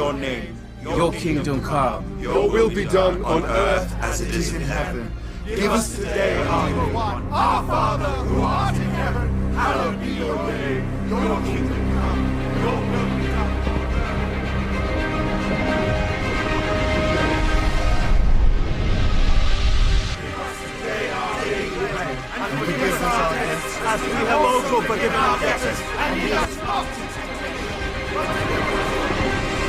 your name. Your kingdom come. Your will be done on earth as it is in heaven. Give us today our daily bread. Our Father who art in heaven, hallowed be your name. Your kingdom come. Your will be done on earth. Give us today our daily bread, and forgive us our debts, as we have also forgiven our debtors, and lead us not into temptation, but deliver us from evil.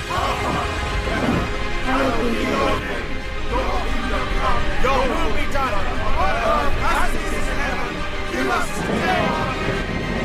Our Father, hallowed be your name. Your kingdom come. Your will be done on earth as it is in heaven. Give us today our daily bread.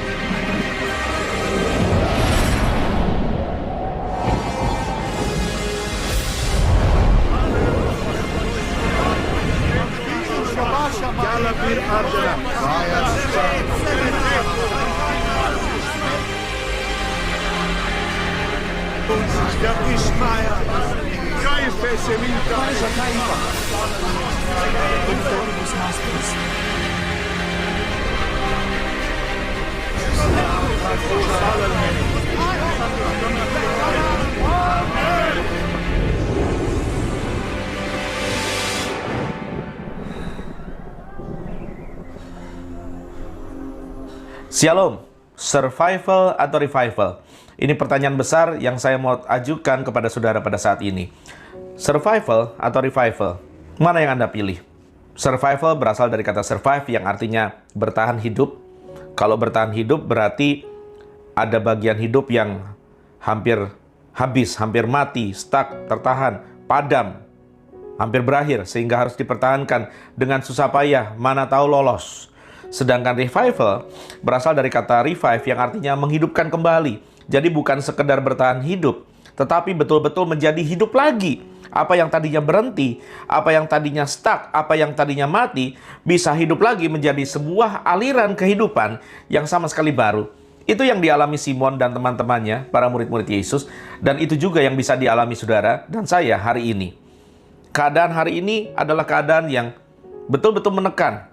Shalom, survival atau revival? Ini pertanyaan besar yang saya mau ajukan kepada saudara pada saat ini. Survival atau revival? Mana yang Anda pilih? Survival berasal dari kata survive yang artinya bertahan hidup. Kalau bertahan hidup berarti ada bagian hidup yang hampir habis, hampir mati, stuck, tertahan, padam, hampir berakhir sehingga harus dipertahankan dengan susah payah, mana tahu lolos. Sedangkan revival berasal dari kata revive yang artinya menghidupkan kembali. Jadi bukan sekedar bertahan hidup, tetapi betul-betul menjadi hidup lagi. Apa yang tadinya berhenti, apa yang tadinya stuck, apa yang tadinya mati, bisa hidup lagi menjadi sebuah aliran kehidupan yang sama sekali baru. Itu yang dialami Simon dan teman-temannya, para murid-murid Yesus. Dan itu juga yang bisa dialami saudara dan saya hari ini. Keadaan hari ini adalah keadaan yang betul-betul menekan.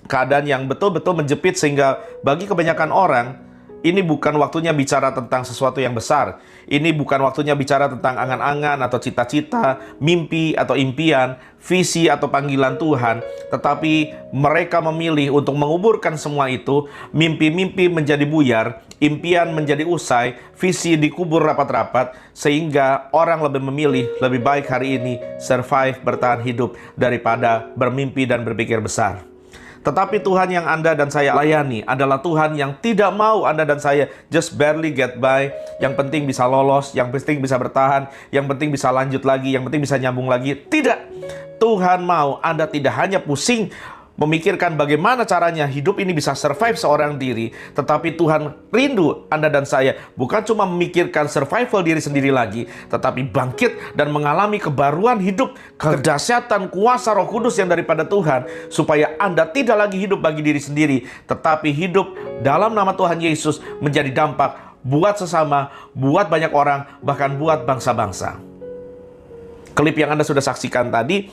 Keadaan yang betul-betul menjepit sehingga bagi kebanyakan orang, ini bukan waktunya bicara tentang sesuatu yang besar. Ini bukan waktunya bicara tentang angan-angan atau cita-cita, mimpi atau impian, visi atau panggilan Tuhan. Tetapi mereka memilih untuk menguburkan semua itu. Mimpi-mimpi menjadi buyar, impian menjadi usai, visi dikubur rapat-rapat. Sehingga orang lebih memilih, lebih baik hari ini survive, bertahan hidup daripada bermimpi dan berpikir besar. Tetapi Tuhan yang Anda dan saya layani adalah Tuhan yang tidak mau Anda dan saya just barely get by. Yang penting bisa lolos, yang penting bisa bertahan, yang penting bisa lanjut lagi, yang penting bisa nyambung lagi. Tidak. Tuhan mau Anda tidak hanya pusing memikirkan bagaimana caranya hidup ini bisa survive seorang diri, tetapi Tuhan rindu Anda dan saya bukan cuma memikirkan survival diri sendiri lagi, tetapi bangkit dan mengalami kebaruan hidup, kedahsyatan kuasa Roh Kudus yang daripada Tuhan, supaya Anda tidak lagi hidup bagi diri sendiri, tetapi hidup dalam nama Tuhan Yesus menjadi dampak buat sesama, buat banyak orang, bahkan buat bangsa-bangsa. Klip yang Anda sudah saksikan tadi,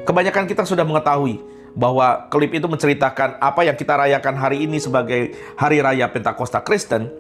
kebanyakan kita sudah mengetahui bahwa klip itu menceritakan apa yang kita rayakan hari ini sebagai Hari Raya Pentakosta Kristen,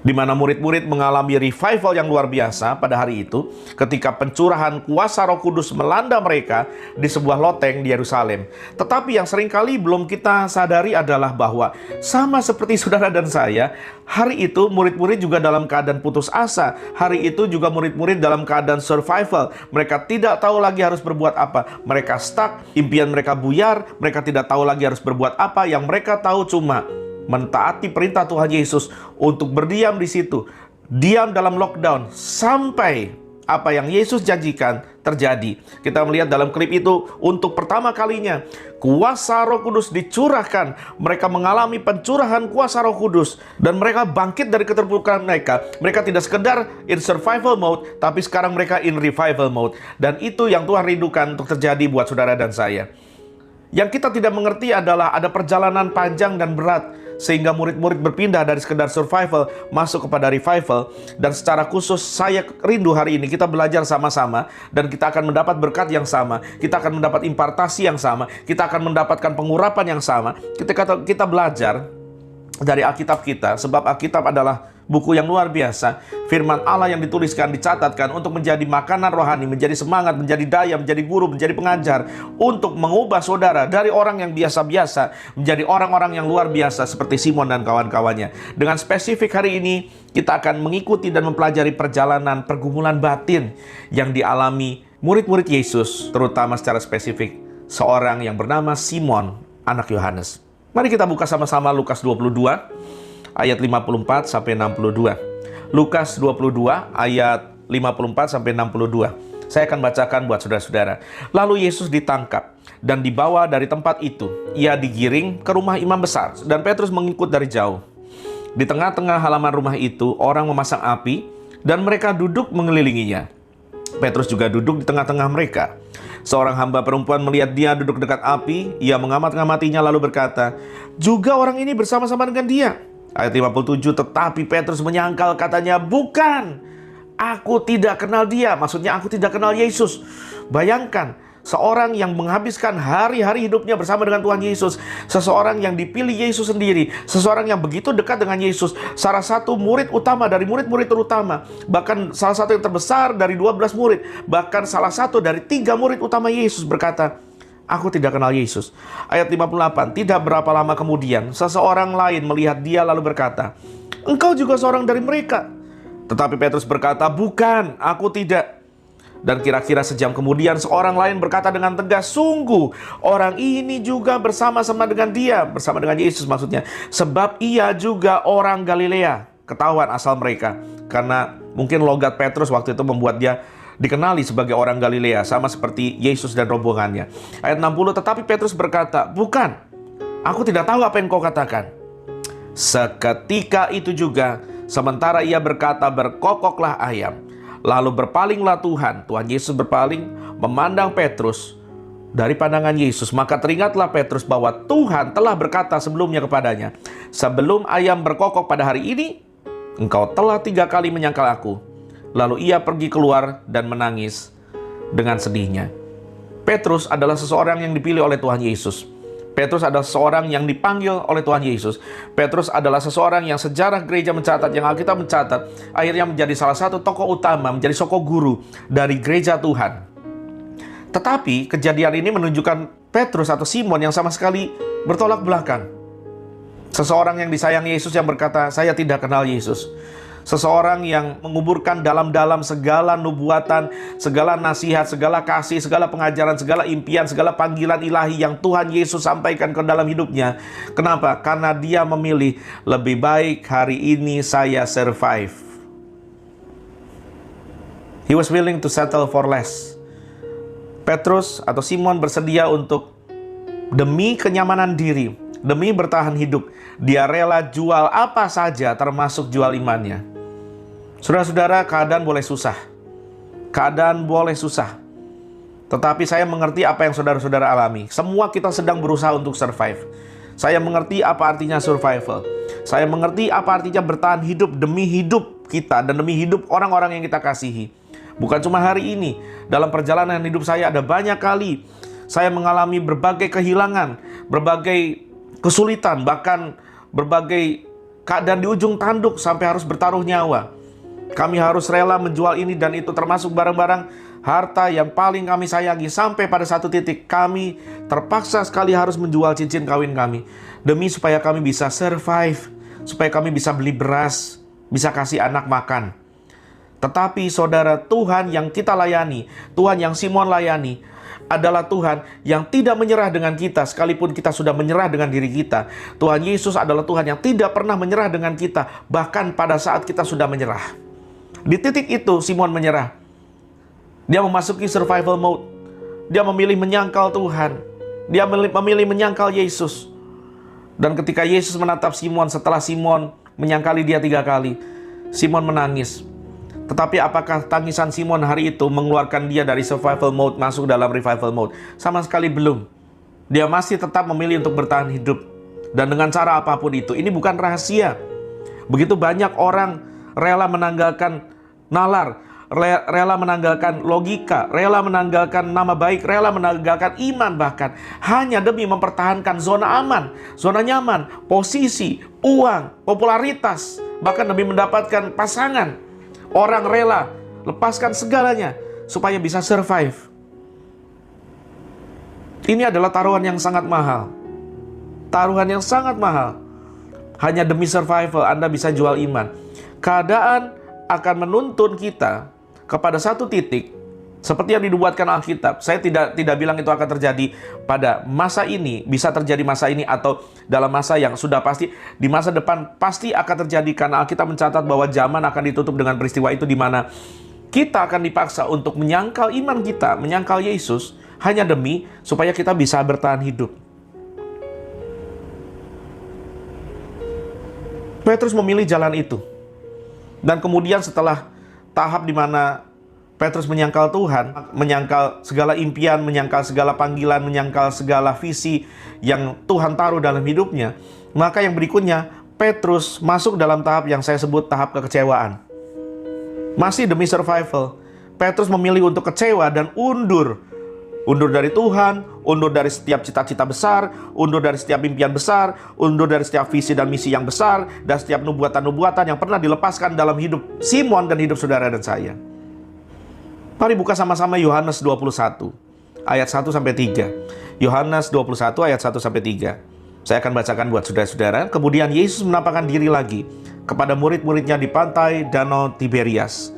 di mana murid-murid mengalami revival yang luar biasa pada hari itu ketika pencurahan kuasa Roh Kudus melanda mereka di sebuah loteng di Yerusalem. Tetapi yang seringkali belum kita sadari adalah bahwa sama seperti saudara dan saya, hari itu murid-murid juga dalam keadaan putus asa. Hari itu juga murid-murid dalam keadaan survival. Mereka tidak tahu lagi harus berbuat apa. Mereka stuck, impian mereka buyar, mereka tidak tahu lagi harus berbuat apa. Yang mereka tahu cuma mentaati perintah Tuhan Yesus untuk berdiam di situ, diam dalam lockdown sampai apa yang Yesus janjikan terjadi. Kita melihat dalam klip itu untuk pertama kalinya kuasa Roh Kudus dicurahkan. Mereka mengalami pencurahan kuasa Roh Kudus dan mereka bangkit dari keterpurukan mereka. Mereka tidak sekedar in survival mode, tapi sekarang mereka in revival mode. Dan itu yang Tuhan rindukan untuk terjadi buat saudara dan saya. Yang kita tidak mengerti adalah ada perjalanan panjang dan berat sehingga murid-murid berpindah dari sekedar survival masuk kepada revival. Dan secara khusus saya rindu hari ini kita belajar sama-sama dan kita akan mendapat berkat yang sama, kita akan mendapat impartasi yang sama, kita akan mendapatkan pengurapan yang sama ketika kita belajar dari Alkitab kita, sebab Alkitab adalah buku yang luar biasa. Firman Allah yang dituliskan, dicatatkan untuk menjadi makanan rohani, menjadi semangat, menjadi daya, menjadi guru, menjadi pengajar, untuk mengubah saudara dari orang yang biasa-biasa menjadi orang-orang yang luar biasa seperti Simon dan kawan-kawannya. Dengan spesifik hari ini, kita akan mengikuti dan mempelajari perjalanan pergumulan batin yang dialami murid-murid Yesus, terutama secara spesifik seorang yang bernama Simon, anak Yohanes. Mari kita buka sama-sama Lukas 22 ayat 54 sampai 62. Lukas 22 ayat 54 sampai 62. Saya akan bacakan buat saudara-saudara. Lalu Yesus ditangkap dan dibawa dari tempat itu. Ia digiring ke rumah imam besar dan Petrus mengikut dari jauh. Di tengah-tengah halaman rumah itu orang memasang api dan mereka duduk mengelilinginya. Petrus juga duduk di tengah-tengah mereka. Seorang hamba perempuan melihat dia duduk dekat api. Ia mengamat-ngamatinya lalu berkata, "Juga orang ini bersama-sama dengan dia." Ayat 57, tetapi Petrus menyangkal, katanya, "Bukan, aku tidak kenal dia." Maksudnya aku tidak kenal Yesus. Bayangkan, seorang yang menghabiskan hari-hari hidupnya bersama dengan Tuhan Yesus, seseorang yang dipilih Yesus sendiri, seseorang yang begitu dekat dengan Yesus, salah satu murid utama dari murid-murid terutama, bahkan salah satu yang terbesar dari 12 murid, bahkan salah satu dari 3 murid utama Yesus berkata, "Aku tidak kenal Yesus." Ayat 58, tidak berapa lama kemudian, seseorang lain melihat dia lalu berkata, "Engkau juga seorang dari mereka." Tetapi Petrus berkata, "Bukan, aku tidak." Dan kira-kira sejam kemudian seorang lain berkata dengan tegas, "Sungguh, orang ini juga bersama-sama dengan dia," bersama dengan Yesus maksudnya, "sebab ia juga orang Galilea." Ketahuan asal mereka, karena mungkin logat Petrus waktu itu membuat dia dikenali sebagai orang Galilea, sama seperti Yesus dan rombongannya. Ayat 60, tetapi Petrus berkata, "Bukan, aku tidak tahu apa yang kau katakan." Seketika itu juga, sementara ia berkata, berkokoklah ayam. Lalu berpalinglah Tuhan Yesus berpaling, memandang Petrus dari pandangan Yesus. Maka teringatlah Petrus bahwa Tuhan telah berkata sebelumnya kepadanya, "Sebelum ayam berkokok pada hari ini, engkau telah 3 kali menyangkal aku." Lalu ia pergi keluar dan menangis dengan sedihnya. Petrus adalah seseorang yang dipilih oleh Tuhan Yesus. Petrus adalah seseorang yang dipanggil oleh Tuhan Yesus. Petrus adalah seseorang yang sejarah gereja mencatat, yang Alkitab mencatat, akhirnya menjadi salah satu tokoh utama, menjadi tokoh guru dari gereja Tuhan. Tetapi kejadian ini menunjukkan Petrus atau Simon yang sama sekali bertolak belakang. Seseorang yang disayang Yesus yang berkata, "Saya tidak kenal Yesus." Seseorang yang menguburkan dalam-dalam segala nubuatan, segala nasihat, segala kasih, segala pengajaran, segala impian, segala panggilan ilahi yang Tuhan Yesus sampaikan ke dalam hidupnya. Kenapa? Karena dia memilih, lebih baik hari ini saya survive. He was willing to settle for less. Petrus atau Simon bersedia untuk demi kenyamanan diri, demi bertahan hidup, dia rela jual apa saja termasuk jual imannya. Saudara-saudara, keadaan boleh susah. Keadaan boleh susah. Tetapi saya mengerti apa yang saudara-saudara alami. Semua kita sedang berusaha untuk survive. Saya mengerti apa artinya survival. Saya mengerti apa artinya bertahan hidup demi hidup kita dan demi hidup orang-orang yang kita kasihi. Bukan cuma hari ini. Dalam perjalanan hidup saya ada banyak kali saya mengalami berbagai kehilangan, berbagai kesulitan, bahkan berbagai keadaan di ujung tanduk sampai harus bertaruh nyawa. Kami harus rela menjual ini dan itu, termasuk barang-barang harta yang paling kami sayangi. Sampai pada satu titik kami terpaksa sekali harus menjual cincin kawin kami, demi supaya kami bisa survive, supaya kami bisa beli beras, bisa kasih anak makan. Tetapi saudara, Tuhan yang kita layani, Tuhan yang Simon layani, adalah Tuhan yang tidak menyerah dengan kita sekalipun kita sudah menyerah dengan diri kita. Tuhan Yesus adalah Tuhan yang tidak pernah menyerah dengan kita, bahkan pada saat kita sudah menyerah. Di titik itu Simon menyerah. Dia memasuki survival mode. Dia memilih menyangkal Tuhan. Dia memilih menyangkal Yesus. Dan ketika Yesus menatap Simon setelah Simon menyangkali dia 3 kali, Simon menangis. Tetapi apakah tangisan Simon hari itu mengeluarkan dia dari survival mode masuk dalam revival mode? Sama sekali belum. Dia masih tetap memilih untuk bertahan hidup. Dan dengan cara apapun itu, ini bukan rahasia. Begitu banyak orang rela menanggalkan nalar, rela menanggalkan logika, rela menanggalkan nama baik, rela menanggalkan iman bahkan, hanya demi mempertahankan zona aman, zona nyaman, posisi, uang, popularitas, bahkan demi mendapatkan pasangan. Orang rela lepaskan segalanya supaya bisa survive. Ini adalah taruhan yang sangat mahal. Taruhan yang sangat mahal. Hanya demi survival Anda bisa jual iman. Keadaan akan menuntun kita kepada satu titik seperti yang dinubuatkan Alkitab. Saya tidak bilang itu akan terjadi pada masa ini, bisa terjadi masa ini atau dalam masa yang sudah pasti di masa depan pasti akan terjadi, karena Alkitab mencatat bahwa zaman akan ditutup dengan peristiwa itu, di mana kita akan dipaksa untuk menyangkal iman kita, menyangkal Yesus hanya demi supaya kita bisa bertahan hidup. Petrus memilih jalan itu. Dan kemudian setelah tahap di mana Petrus menyangkal Tuhan, menyangkal segala impian, menyangkal segala panggilan, menyangkal segala visi yang Tuhan taruh dalam hidupnya, maka yang berikutnya Petrus masuk dalam tahap yang saya sebut tahap kekecewaan. Masih demi survival, Petrus memilih untuk kecewa dan undur. Undur dari Tuhan, undur dari setiap cita-cita besar, undur dari setiap impian besar, undur dari setiap visi dan misi yang besar, dan setiap nubuatan-nubuatan yang pernah dilepaskan dalam hidup Simon dan hidup saudara dan saya. Mari buka sama-sama Yohanes 21, ayat 1-3. Yohanes 21, ayat 1-3. Saya akan bacakan buat saudara-saudara. Kemudian Yesus menampakkan diri lagi kepada murid-muridnya di pantai Danau Tiberias.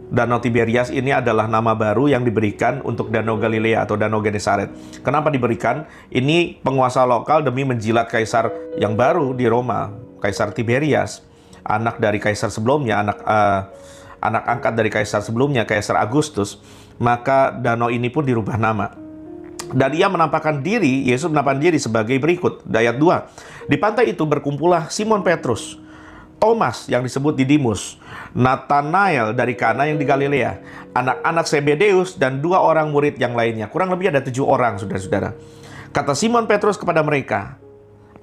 Danau Tiberias ini adalah nama baru yang diberikan untuk Danau Galilea atau Danau Genesaret. Kenapa diberikan? Ini penguasa lokal demi menjilat kaisar yang baru di Roma, Kaisar Tiberias, anak dari kaisar sebelumnya, anak angkat dari kaisar sebelumnya, Kaisar Agustus. Maka danau ini pun dirubah nama. Dan ia menampakkan diri, Yesus menampakkan diri sebagai berikut. Ayat 2. Di pantai itu berkumpullah Simon Petrus, Thomas yang disebut Didimus, Nathanael dari Kana yang di Galilea, anak-anak Zebedeus, dan 2 orang murid yang lainnya. Kurang lebih ada 7 orang, saudara-saudara. Kata Simon Petrus kepada mereka,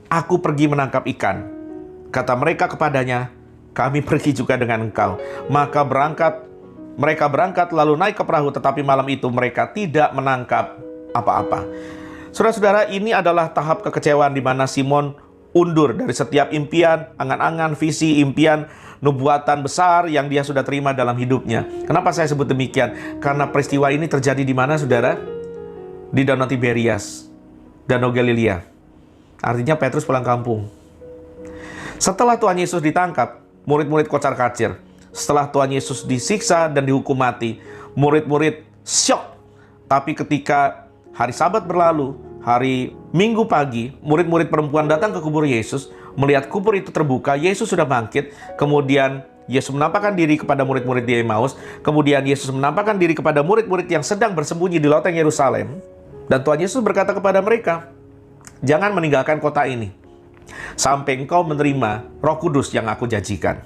"Aku pergi menangkap ikan." Kata mereka kepadanya, "Kami pergi juga dengan engkau." Maka mereka berangkat lalu naik ke perahu, tetapi malam itu mereka tidak menangkap apa-apa. Saudara-saudara, ini adalah tahap kekecewaan di mana Simon undur dari setiap impian, angan-angan, visi, impian, nubuatan besar yang dia sudah terima dalam hidupnya. Kenapa saya sebut demikian? Karena peristiwa ini terjadi di mana, saudara? Di Danau Tiberias, Danau Galilea. Artinya Petrus pulang kampung. Setelah Tuhan Yesus ditangkap, murid-murid kocar-kacir. Setelah Tuhan Yesus disiksa dan dihukum mati, murid-murid syok. Tapi ketika hari Sabat berlalu, hari Minggu pagi, murid-murid perempuan datang ke kubur Yesus, melihat kubur itu terbuka, Yesus sudah bangkit. Kemudian Yesus menampakkan diri kepada murid-murid di Emmaus. Kemudian Yesus menampakkan diri kepada murid-murid yang sedang bersembunyi di loteng Yerusalem. Dan Tuhan Yesus berkata kepada mereka, "Jangan meninggalkan kota ini sampai engkau menerima Roh Kudus yang aku janjikan."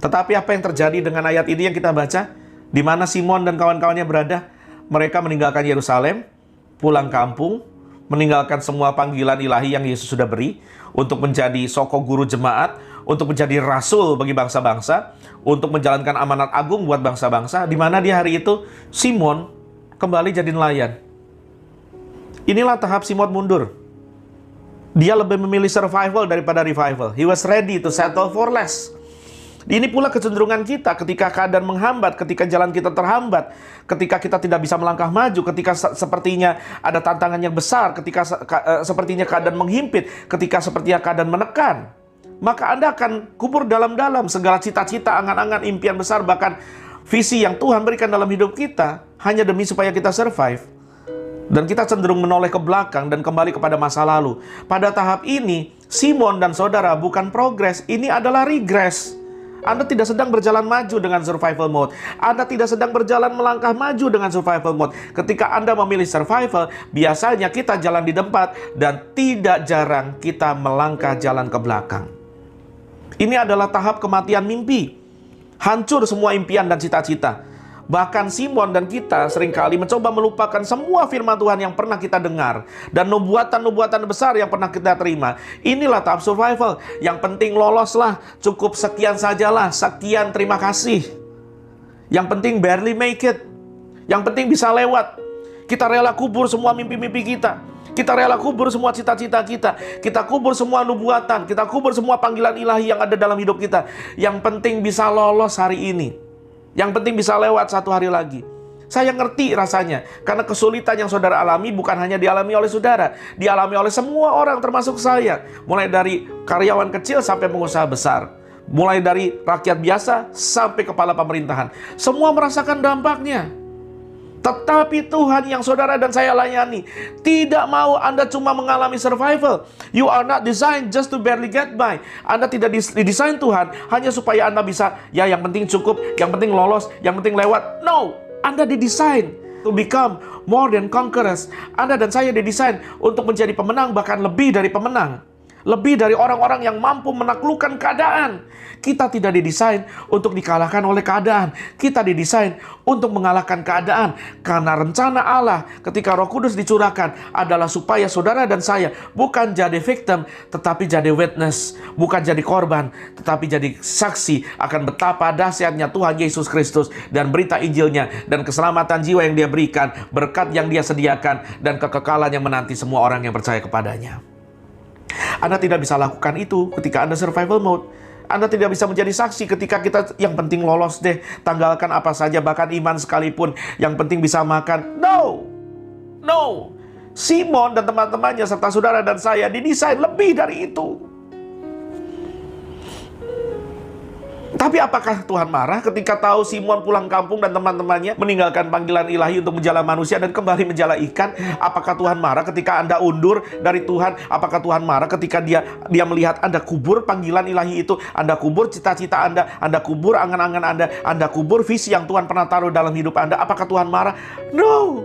Tetapi apa yang terjadi dengan ayat ini yang kita baca? Di mana Simon dan kawan-kawannya berada? Mereka meninggalkan Yerusalem, pulang kampung, meninggalkan semua panggilan ilahi yang Yesus sudah beri untuk menjadi soko guru jemaat, untuk menjadi rasul bagi bangsa-bangsa, untuk menjalankan amanat agung buat bangsa-bangsa, di mana di hari itu Simon kembali jadi nelayan. Inilah tahap Simon mundur. Dia lebih memilih survival daripada revival. He was ready to settle for less. Ini pula kecenderungan kita ketika keadaan menghambat, ketika jalan kita terhambat, ketika kita tidak bisa melangkah maju, ketika sepertinya ada tantangan yang besar, ketika sepertinya keadaan menghimpit, ketika sepertinya keadaan menekan. Maka Anda akan kubur dalam-dalam segala cita-cita, angan-angan, impian besar, bahkan visi yang Tuhan berikan dalam hidup kita, hanya demi supaya kita survive. Dan kita cenderung menoleh ke belakang dan kembali kepada masa lalu. Pada tahap ini, Simon dan saudara bukan progres, ini adalah regress. Anda tidak sedang berjalan maju dengan survival mode. Anda tidak sedang berjalan melangkah maju dengan survival mode. Ketika Anda memilih survival, biasanya kita jalan di depan dan tidak jarang kita melangkah jalan ke belakang. Ini adalah tahap kematian mimpi. Hancur semua impian dan cita-cita. Bahkan Simon dan kita seringkali mencoba melupakan semua firman Tuhan yang pernah kita dengar. Dan nubuatan-nubuatan besar yang pernah kita terima. Inilah tahap survival. Yang penting loloslah. Cukup sekian sajalah. Sekian terima kasih. Yang penting barely make it. Yang penting bisa lewat. Kita rela kubur semua mimpi-mimpi kita. Kita rela kubur semua cita-cita kita. Kita kubur semua nubuatan. Kita kubur semua panggilan ilahi yang ada dalam hidup kita. Yang penting bisa lolos hari ini. Yang penting bisa lewat satu hari lagi. Saya ngerti rasanya. Karena kesulitan yang saudara alami bukan hanya dialami oleh saudara. Dialami oleh semua orang termasuk saya. Mulai dari karyawan kecil sampai pengusaha besar. Mulai dari rakyat biasa sampai kepala pemerintahan. Semua merasakan dampaknya. Tetapi Tuhan yang saudara dan saya layani tidak mau Anda cuma mengalami survival. You are not designed just to barely get by. Anda tidak didesain Tuhan hanya supaya Anda bisa, ya yang penting cukup, yang penting lolos, yang penting lewat. No, Anda didesain to become more than conquerors. Anda dan saya didesain untuk menjadi pemenang, bahkan lebih dari pemenang. Lebih dari orang-orang yang mampu menaklukkan keadaan. Kita tidak didesain untuk dikalahkan oleh keadaan. Kita didesain untuk mengalahkan keadaan. Karena rencana Allah ketika Roh Kudus dicurahkan adalah supaya saudara dan saya bukan jadi victim, tetapi jadi witness. Bukan jadi korban, tetapi jadi saksi akan betapa dahsyatnya Tuhan Yesus Kristus dan berita Injilnya dan keselamatan jiwa yang Dia berikan, berkat yang Dia sediakan, dan kekekalan yang menanti semua orang yang percaya kepadanya. Anda tidak bisa lakukan itu ketika Anda survival mode. Anda tidak bisa menjadi saksi ketika kita yang penting lolos deh, tanggalkan apa saja, bahkan iman sekalipun, yang penting bisa makan. No, no. Simon dan teman-temannya serta saudara dan saya didesain lebih dari itu. Tapi apakah Tuhan marah ketika tahu Simon pulang kampung dan teman-temannya meninggalkan panggilan ilahi untuk menjala manusia dan kembali menjala ikan? Apakah Tuhan marah ketika Anda undur dari Tuhan? Apakah Tuhan marah ketika dia melihat Anda kubur panggilan ilahi itu? Anda kubur cita-cita Anda kubur angan-angan Anda kubur visi yang Tuhan pernah taruh dalam hidup Anda? Apakah Tuhan marah? No!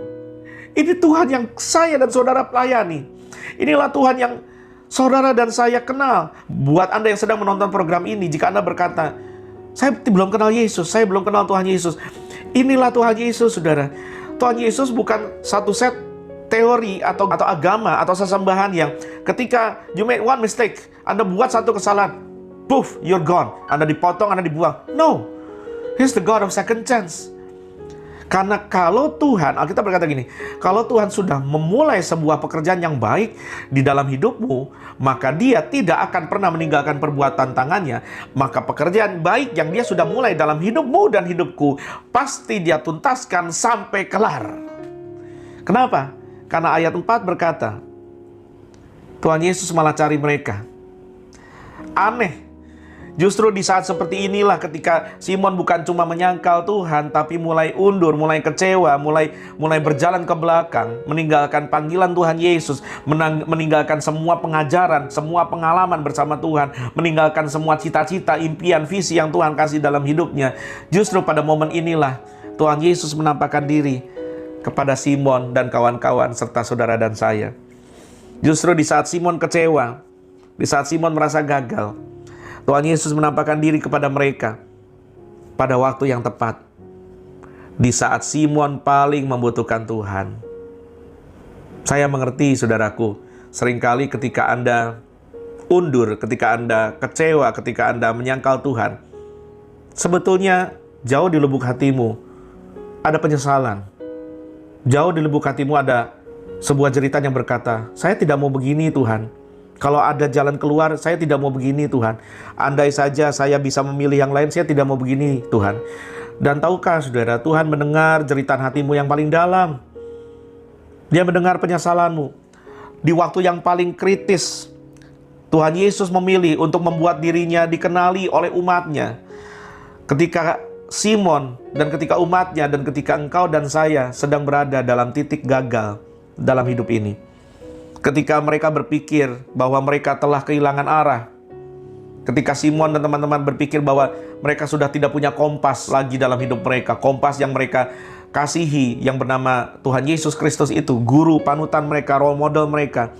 Ini Tuhan yang saya dan saudara pelayani. Inilah Tuhan yang saudara dan saya kenal. Buat Anda yang sedang menonton program ini, jika Anda berkata, saya belum kenal Yesus, saya belum kenal Tuhan Yesus. Inilah Tuhan Yesus, saudara. Tuhan Yesus bukan satu set teori atau agama atau sesembahan yang ketika you make one mistake, Anda buat satu kesalahan, poof, you're gone. Anda dipotong, Anda dibuang. No, He's the God of second chance. Karena kalau Tuhan, Alkitab berkata gini, kalau Tuhan sudah memulai sebuah pekerjaan yang baik di dalam hidupmu, maka Dia tidak akan pernah meninggalkan perbuatan tangannya. Maka pekerjaan baik yang Dia sudah mulai dalam hidupmu dan hidupku, pasti Dia tuntaskan sampai kelar. Kenapa? Karena ayat 4 berkata, Tuhan Yesus malah cari mereka. Aneh. Justru di saat seperti inilah ketika Simon bukan cuma menyangkal Tuhan, tapi mulai undur, mulai kecewa, mulai berjalan ke belakang, meninggalkan panggilan Tuhan Yesus, meninggalkan semua pengajaran, semua pengalaman bersama Tuhan, meninggalkan semua cita-cita, impian, visi yang Tuhan kasih dalam hidupnya. Justru pada momen inilah Tuhan Yesus menampakkan diri kepada Simon dan kawan-kawan serta saudara dan saya. Justru di saat Simon kecewa, di saat Simon merasa gagal, Tuhan Yesus menampakkan diri kepada mereka pada waktu yang tepat. Di saat Simon paling membutuhkan Tuhan. Saya mengerti, saudaraku, seringkali ketika Anda undur, ketika Anda kecewa, ketika Anda menyangkal Tuhan, sebetulnya jauh di lubuk hatimu ada penyesalan. Jauh di lubuk hatimu ada sebuah jeritan yang berkata, saya tidak mau begini Tuhan. Kalau ada jalan keluar, saya tidak mau begini Tuhan. Andai saja saya bisa memilih yang lain, saya tidak mau begini Tuhan. Dan tahukah saudara, Tuhan mendengar jeritan hatimu yang paling dalam. Dia mendengar penyesalanmu. Di waktu yang paling kritis, Tuhan Yesus memilih untuk membuat dirinya dikenali oleh umatnya. Ketika Simon dan ketika umatnya dan ketika engkau dan saya sedang berada dalam titik gagal dalam hidup ini. Ketika mereka berpikir bahwa mereka telah kehilangan arah. Ketika Simon dan teman-teman berpikir bahwa mereka sudah tidak punya kompas lagi dalam hidup mereka. Kompas yang mereka kasihi yang bernama Tuhan Yesus Kristus itu. Guru, panutan mereka, role model mereka.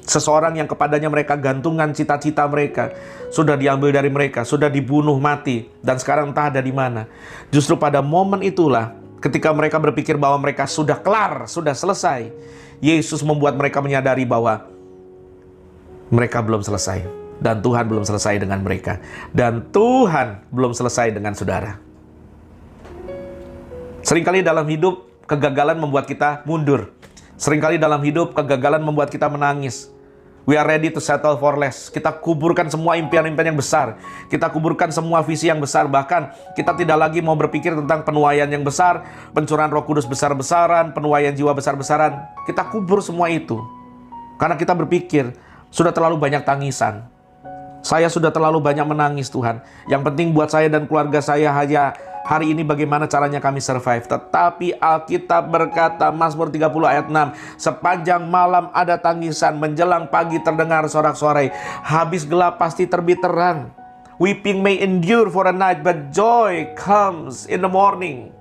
Seseorang yang kepadanya mereka gantungan cita-cita mereka. Sudah diambil dari mereka, sudah dibunuh mati. Dan sekarang entah ada di mana. Justru pada momen itulah ketika mereka berpikir bahwa mereka sudah kelar, sudah selesai. Yesus membuat mereka menyadari bahwa mereka belum selesai. Dan Tuhan belum selesai dengan mereka. Dan Tuhan belum selesai dengan saudara. Seringkali dalam hidup, kegagalan membuat kita mundur. Seringkali dalam hidup, kegagalan membuat kita menangis. We are ready to settle for less. Kita kuburkan semua impian-impian yang besar. Kita kuburkan semua visi yang besar. Bahkan kita tidak lagi mau berpikir tentang penuaian yang besar, pencurahan Roh Kudus besar-besaran, penuaian jiwa besar-besaran. Kita kubur semua itu. Karena kita berpikir, sudah terlalu banyak tangisan. Saya sudah terlalu banyak menangis, Tuhan. Yang penting buat saya dan keluarga saya hanya hari ini bagaimana caranya kami survive. Tetapi Alkitab berkata, Mazmur 30 ayat 6, sepanjang malam ada tangisan, menjelang pagi terdengar sorak-sorai. Habis gelap pasti terbit terang. Weeping may endure for a night, but joy comes in the morning.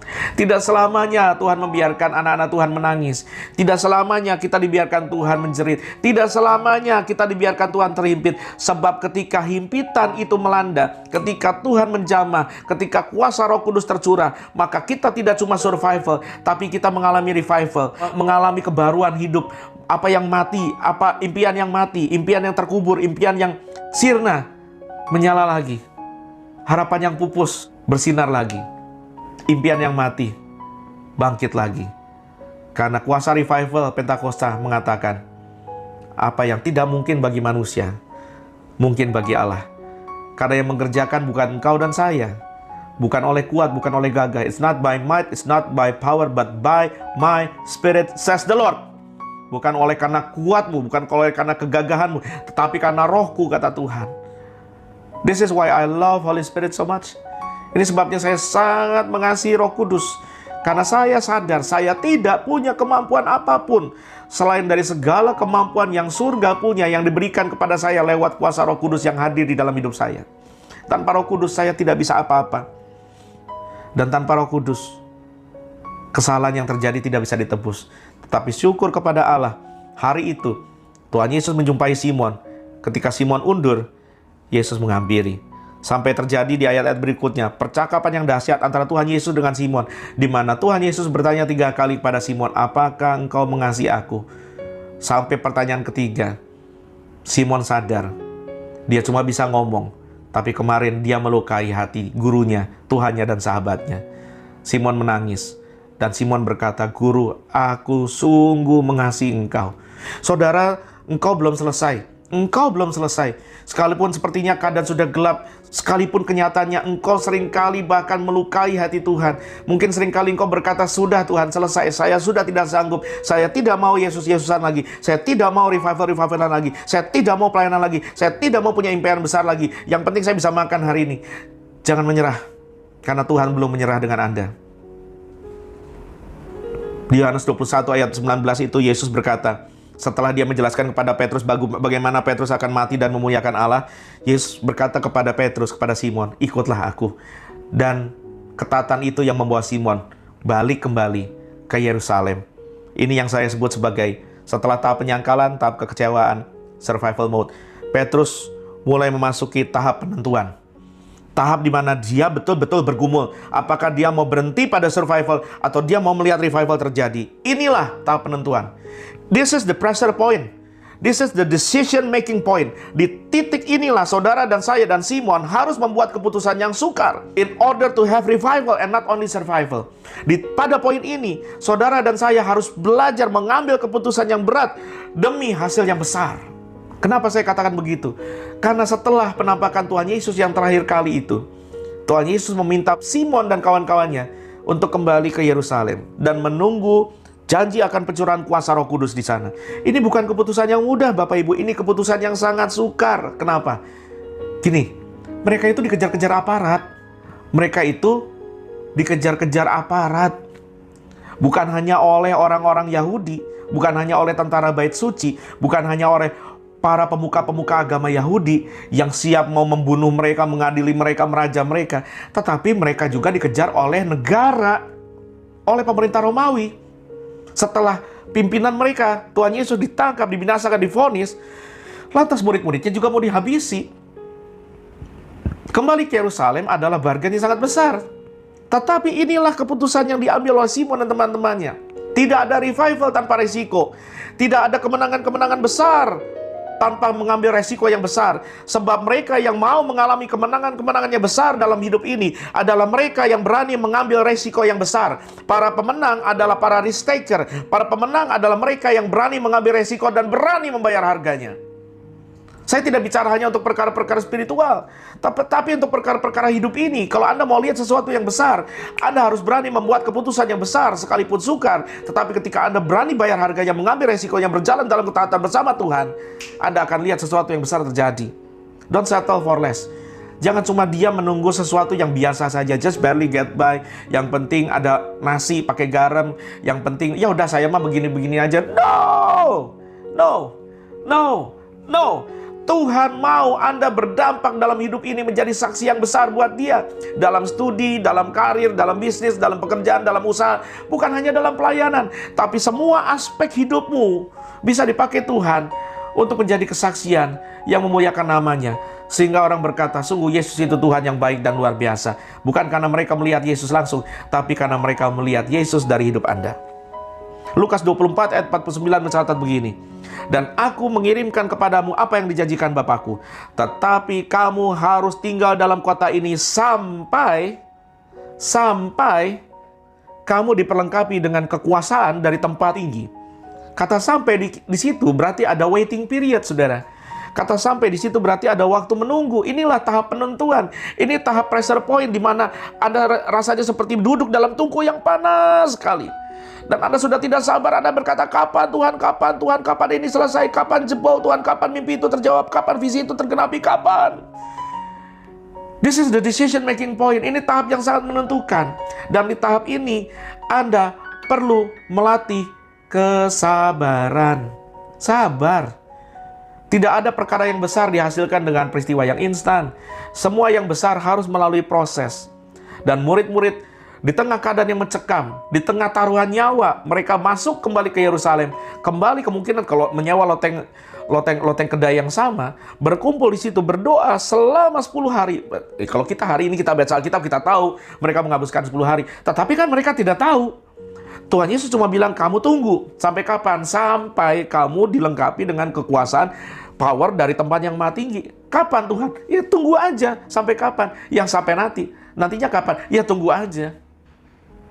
Tidak selamanya Tuhan membiarkan anak-anak Tuhan menangis. Tidak selamanya kita dibiarkan Tuhan menjerit. Tidak selamanya kita dibiarkan Tuhan terhimpit. Sebab ketika himpitan itu melanda, ketika Tuhan menjamah, ketika kuasa Roh Kudus tercurah, maka kita tidak cuma survival, tapi kita mengalami revival, mengalami kebaruan hidup. Apa yang mati, apa impian yang mati, impian yang terkubur, impian yang sirna, menyala lagi. Harapan yang pupus bersinar lagi. Impian yang mati bangkit lagi. Karena kuasa revival Pentakosta mengatakan, apa yang tidak mungkin bagi manusia, mungkin bagi Allah. Karena yang mengerjakan bukan engkau dan saya, bukan oleh kuat, bukan oleh gagah. It's not by might, it's not by power, but by my spirit, says the Lord. Bukan oleh karena kuatmu, bukan oleh karena kegagahanmu, tetapi karena rohku, kata Tuhan. This is why I love Holy Spirit so much. Ini sebabnya saya sangat mengasihi Roh Kudus. Karena saya sadar saya tidak punya kemampuan apapun selain dari segala kemampuan yang surga punya, yang diberikan kepada saya lewat kuasa Roh Kudus yang hadir di dalam hidup saya. Tanpa Roh Kudus saya tidak bisa apa-apa. Dan tanpa Roh Kudus, kesalahan yang terjadi tidak bisa ditebus. Tetapi syukur kepada Allah, hari itu Tuhan Yesus menjumpai Simon. Ketika Simon undur, Yesus menghampiri. Sampai terjadi di ayat-ayat berikutnya percakapan yang dahsyat antara Tuhan Yesus dengan Simon, di mana Tuhan Yesus bertanya 3 kali kepada Simon, apakah engkau mengasihi aku? Sampai pertanyaan ketiga, Simon sadar dia cuma bisa ngomong, tapi kemarin dia melukai hati gurunya, Tuhannya dan sahabatnya. Simon menangis dan Simon berkata, Guru, aku sungguh mengasihi engkau. Saudara, engkau belum selesai. Engkau belum selesai. Sekalipun sepertinya keadaan sudah gelap, sekalipun kenyataannya engkau seringkali bahkan melukai hati Tuhan. Mungkin seringkali engkau berkata, sudah Tuhan, selesai. Saya sudah tidak sanggup. Saya tidak mau Yesus-Yesusan lagi. Saya tidak mau revival-revivalan lagi. Saya tidak mau pelayanan lagi. Saya tidak mau punya impian besar lagi. Yang penting saya bisa makan hari ini. Jangan menyerah, karena Tuhan belum menyerah dengan Anda. Di Yohanes 21 ayat 19 itu Yesus berkata, setelah dia menjelaskan kepada Petrus bagaimana Petrus akan mati dan memuliakan Allah, Yesus berkata kepada Petrus, kepada Simon, ikutlah aku. Dan ketatan itu yang membawa Simon balik kembali ke Yerusalem. Ini yang saya sebut sebagai setelah tahap penyangkalan, tahap kekecewaan, survival mode, Petrus mulai memasuki tahap penentuan. Tahap di mana dia betul-betul bergumul. Apakah dia mau berhenti pada survival atau dia mau melihat revival terjadi. Inilah tahap penentuan. This is the pressure point. This is the decision making point. Di titik inilah saudara dan saya dan Simon harus membuat keputusan yang sukar in order to have revival and not only survival. Pada poin ini, saudara dan saya harus belajar mengambil keputusan yang berat demi hasil yang besar. Kenapa saya katakan begitu? Karena setelah penampakan Tuhan Yesus yang terakhir kali itu, Tuhan Yesus meminta Simon dan kawan-kawannya untuk kembali ke Yerusalem dan menunggu janji akan pencurahan kuasa Roh Kudus di sana. Ini bukan keputusan yang mudah, Bapak Ibu. Ini keputusan yang sangat sukar. Kenapa? Gini, mereka itu dikejar-kejar aparat. Mereka itu dikejar-kejar aparat. Bukan hanya oleh orang-orang Yahudi, bukan hanya oleh tentara Bait Suci, bukan hanya oleh para pemuka-pemuka agama Yahudi yang siap mau membunuh mereka, mengadili mereka, meraja mereka. Tetapi mereka juga dikejar oleh negara, oleh pemerintah Romawi. Setelah pimpinan mereka, Tuhan Yesus ditangkap, dibinasakan, divonis, lantas murid-muridnya juga mau dihabisi. Kembali ke Yerusalem adalah bargain yang sangat besar. Tetapi inilah keputusan yang diambil oleh Simon dan teman-temannya. Tidak ada revival tanpa risiko. Tidak ada kemenangan-kemenangan besar tanpa mengambil resiko yang besar. Sebab mereka yang mau mengalami kemenangan-kemenangan yang besar dalam hidup ini adalah mereka yang berani mengambil resiko yang besar. Para pemenang adalah para risk taker. Para pemenang adalah mereka yang berani mengambil resiko dan berani membayar harganya. Saya tidak bicara hanya untuk perkara-perkara spiritual, tapi untuk perkara-perkara hidup ini. Kalau Anda mau lihat sesuatu yang besar, Anda harus berani membuat keputusan yang besar, sekalipun sukar. Tetapi ketika Anda berani bayar harganya, mengambil resikonya, berjalan dalam ketaatan bersama Tuhan, Anda akan lihat sesuatu yang besar terjadi. Don't settle for less. Jangan cuma diam menunggu sesuatu yang biasa saja, just barely get by. Yang penting ada nasi pakai garam. Yang penting, ya udah saya mah begini-begini aja. No, no, no, no. Tuhan mau Anda berdampak dalam hidup ini, menjadi saksi yang besar buat Dia. Dalam studi, dalam karir, dalam bisnis, dalam pekerjaan, dalam usaha. Bukan hanya dalam pelayanan, tapi semua aspek hidupmu bisa dipakai Tuhan untuk menjadi kesaksian yang memuliakan nama-Nya. Sehingga orang berkata, sungguh Yesus itu Tuhan yang baik dan luar biasa. Bukan karena mereka melihat Yesus langsung, tapi karena mereka melihat Yesus dari hidup Anda. Lukas 24 ayat 49 mencatat begini. Dan aku mengirimkan kepadamu apa yang dijanjikan Bapakku. Tetapi kamu harus tinggal dalam kota ini sampai kamu diperlengkapi dengan kekuasaan dari tempat tinggi. Kata sampai di situ berarti ada waiting period, saudara. Kata sampai di situ berarti ada waktu menunggu. Inilah tahap penentuan. Ini tahap pressure point di mana Anda rasanya seperti duduk dalam tungku yang panas sekali. Dan Anda sudah tidak sabar, Anda berkata, kapan Tuhan, kapan ini selesai, kapan jebol Tuhan, kapan mimpi itu terjawab, kapan visi itu tergenapi, kapan? This is the decision making point. Ini tahap yang sangat menentukan. Dan di tahap ini, Anda perlu melatih kesabaran. Sabar. Tidak ada perkara yang besar dihasilkan dengan peristiwa yang instan. Semua yang besar harus melalui proses. Dan murid-murid di tengah keadaan yang mencekam, di tengah taruhan nyawa, mereka masuk kembali ke Yerusalem. Kembali kemungkinan kalau menyewa loteng kedai yang sama, berkumpul di situ berdoa selama 10 hari. Kalau kita hari ini kita baca Alkitab, kita tahu mereka menghabiskan 10 hari. Tetapi kan mereka tidak tahu. Tuhan Yesus cuma bilang, kamu tunggu. Sampai kapan? Sampai kamu dilengkapi dengan kekuasaan, power dari tempat yang maha tinggi. Kapan Tuhan? Ya tunggu aja. Sampai kapan? Yang sampai nanti. Nantinya kapan? Ya tunggu aja.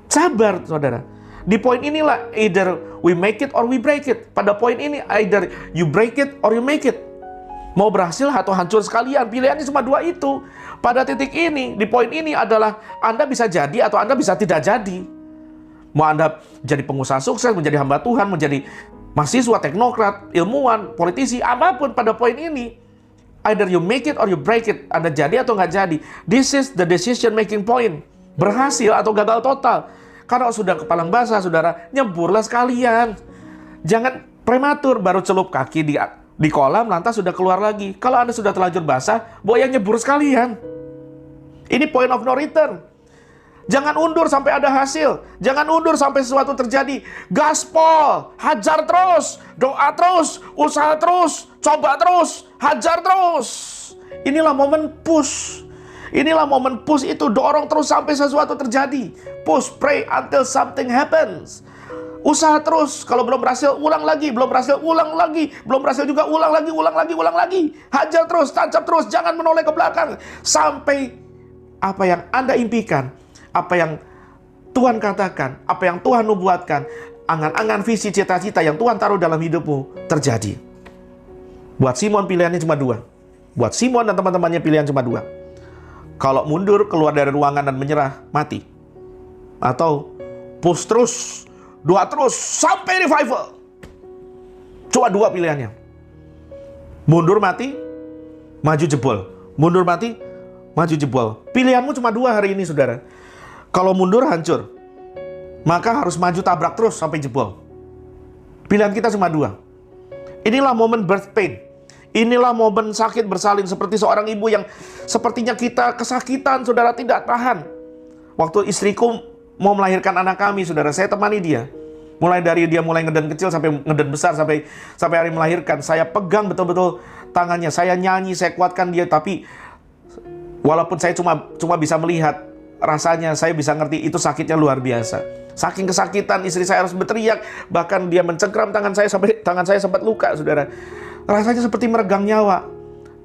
Sabar, saudara. Di poin inilah, either we make it or we break it. Pada poin ini, either you break it or you make it. Mau berhasil atau hancur sekalian. Pilihannya cuma dua itu. Pada titik ini, di poin ini adalah Anda bisa jadi atau Anda bisa tidak jadi. Mau Anda jadi pengusaha sukses, menjadi hamba Tuhan, menjadi mahasiswa, teknokrat, ilmuwan, politisi, apapun pada poin ini. Either you make it or you break it. Anda jadi atau nggak jadi. This is the decision making point. Berhasil atau gagal total. Kalau sudah kepalang basah, saudara, nyeburlah sekalian. Jangan prematur baru celup kaki di kolam, lantas sudah keluar lagi. Kalau Anda sudah terlanjur basah, boya nyebur sekalian. Ini point of no return. Jangan undur sampai ada hasil. Jangan undur sampai sesuatu terjadi. Gaspol, hajar terus, doa terus, usaha terus, coba terus, hajar terus. Inilah momen push. Inilah momen push itu, dorong terus sampai sesuatu terjadi. Push, pray until something happens. Usaha terus, kalau belum berhasil, ulang lagi. Belum berhasil, ulang lagi. Belum berhasil juga, ulang lagi. Hajar terus, tancap terus, jangan menoleh ke belakang. Sampai apa yang Anda impikan, apa yang Tuhan katakan, apa yang Tuhan nubuatkan, angan-angan, visi, cita-cita yang Tuhan taruh dalam hidupmu, terjadi. Buat Simon pilihannya cuma dua. Buat Simon dan teman-temannya pilihan cuma dua. Kalau mundur, keluar dari ruangan dan menyerah, mati. Atau push terus, doa terus, sampai revival. Cuma dua pilihannya. Mundur mati, maju jebol. Mundur mati, maju jebol. Pilihanmu cuma dua hari ini, saudara. Kalau mundur hancur, maka harus maju tabrak terus sampai jebol. Pilihan kita cuma dua. Inilah momen birth pain. Inilah momen sakit bersalin, seperti seorang ibu yang sepertinya kita kesakitan, saudara, tidak tahan. Waktu istriku mau melahirkan anak kami, saudara, saya temani dia. Mulai dari dia mulai ngeden kecil sampai ngeden besar, sampai hari melahirkan. Saya pegang betul-betul tangannya, saya nyanyi, saya kuatkan dia. Tapi walaupun saya cuma bisa melihat, rasanya saya bisa ngerti itu sakitnya luar biasa. Saking kesakitan, istri saya harus berteriak. Bahkan dia mencengkram tangan saya sampai tangan saya sempat luka, saudara. Rasanya seperti meregang nyawa.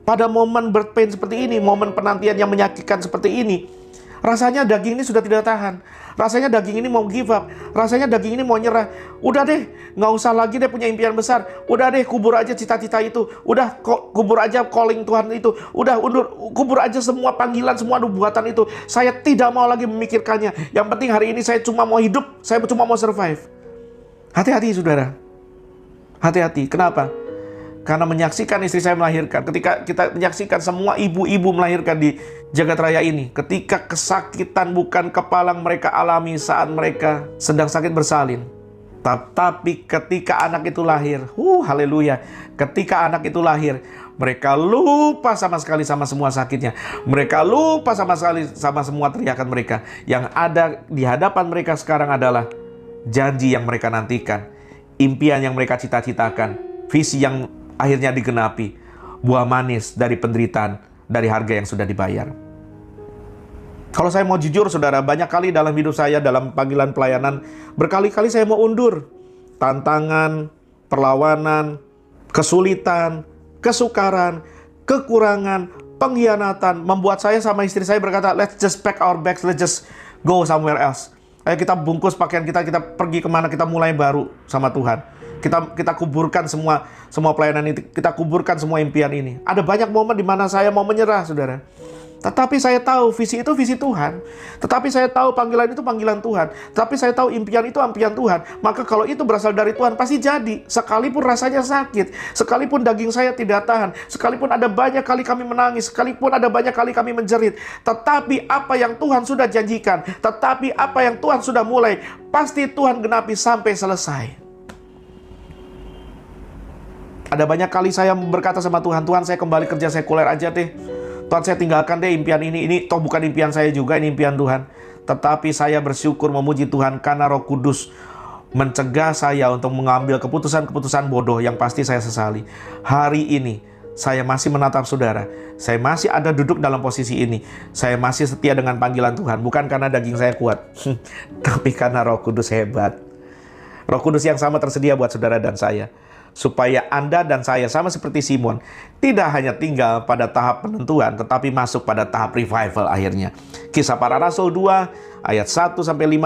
Pada momen birth pain seperti ini, momen penantian yang menyakitkan seperti ini, rasanya daging ini sudah tidak tahan. Rasanya daging ini mau give up. Rasanya daging ini mau nyerah. Udah deh, nggak usah lagi deh punya impian besar. Udah deh, kubur aja cita-cita itu. Udah, kubur aja calling Tuhan itu. Udah, kubur aja semua panggilan, semua nubuatan itu. Saya tidak mau lagi memikirkannya. Yang penting hari ini saya cuma mau hidup. Saya cuma mau survive. Hati-hati saudara. Hati-hati. Kenapa? Karena menyaksikan istri saya melahirkan. Ketika kita menyaksikan semua ibu-ibu melahirkan di jagat raya ini, ketika kesakitan bukan kepalang mereka alami saat mereka sedang sakit bersalin. Tapi ketika anak itu lahir, haleluya. Ketika anak itu lahir, mereka lupa sama sekali sama semua sakitnya. Mereka lupa sama sekali sama semua teriakan mereka. Yang ada di hadapan mereka sekarang adalah janji yang mereka nantikan, impian yang mereka cita-citakan, visi yang akhirnya digenapi, buah manis dari penderitaan, dari harga yang sudah dibayar. Kalau saya mau jujur saudara, banyak kali dalam hidup saya, dalam panggilan pelayanan, berkali-kali saya mau undur. Tantangan, perlawanan, kesulitan, kesukaran, kekurangan, pengkhianatan, membuat saya sama istri saya berkata, let's just pack our bags, let's just go somewhere else. Ayo kita bungkus pakaian kita pergi kemana, kita mulai baru sama Tuhan. Kita kuburkan semua pelayanan itu, kita kuburkan semua impian ini. Ada banyak momen di mana saya mau menyerah, saudara. Tetapi saya tahu visi itu visi Tuhan. Tetapi saya tahu panggilan itu panggilan Tuhan. Tetapi saya tahu impian itu impian Tuhan. Maka kalau itu berasal dari Tuhan, pasti jadi. Sekalipun rasanya sakit, sekalipun daging saya tidak tahan, sekalipun ada banyak kali kami menangis, sekalipun ada banyak kali kami menjerit. Tetapi apa yang Tuhan sudah janjikan, tetapi apa yang Tuhan sudah mulai, pasti Tuhan genapi sampai selesai. Ada banyak kali saya berkata sama Tuhan, Tuhan saya kembali kerja sekuler aja deh. Tuhan saya tinggalkan deh impian ini. Ini toh bukan impian saya juga, ini impian Tuhan. Tetapi saya bersyukur memuji Tuhan karena Roh Kudus mencegah saya untuk mengambil keputusan-keputusan bodoh yang pasti saya sesali. Hari ini saya masih menatap saudara. Saya masih ada duduk dalam posisi ini. Saya masih setia dengan panggilan Tuhan. Bukan karena daging saya kuat, tapi karena Roh Kudus hebat. Roh Kudus yang sama tersedia buat saudara dan saya. Supaya Anda dan saya sama seperti Simon, tidak hanya tinggal pada tahap penentuan, tetapi masuk pada tahap revival akhirnya. Kisah Para Rasul 2 ayat 1-5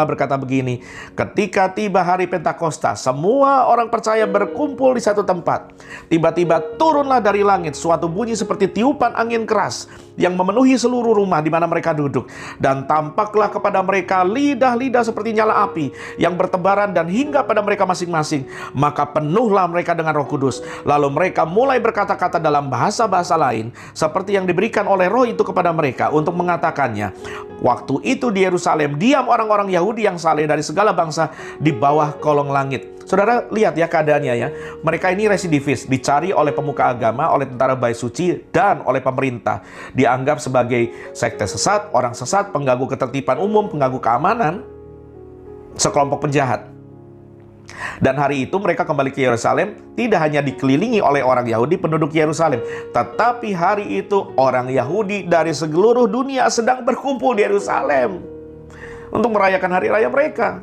berkata begini, ketika tiba hari Pentakosta, semua orang percaya berkumpul di satu tempat. Tiba-tiba turunlah dari langit suatu bunyi seperti tiupan angin keras yang memenuhi seluruh rumah di mana mereka duduk. Dan tampaklah kepada mereka lidah-lidah seperti nyala api yang bertebaran dan hingga pada mereka masing-masing. Maka penuhlah mereka dengan Roh Kudus. Lalu mereka mulai berkata-kata dalam bahasa-bahasa lain seperti yang diberikan oleh Roh itu kepada mereka untuk mengatakannya. Waktu itu di Yerusalem diam orang-orang Yahudi yang saleh dari segala bangsa di bawah kolong langit. Saudara lihat ya keadaannya ya. Mereka ini residivis, dicari oleh pemuka agama, oleh tentara bait suci, dan oleh pemerintah. Dianggap sebagai sekte sesat, orang sesat, pengganggu ketertiban umum, pengganggu keamanan, sekelompok penjahat. Dan hari itu mereka kembali ke Yerusalem, tidak hanya dikelilingi oleh orang Yahudi penduduk Yerusalem, tetapi hari itu orang Yahudi dari seluruh dunia sedang berkumpul di Yerusalem untuk merayakan hari raya mereka.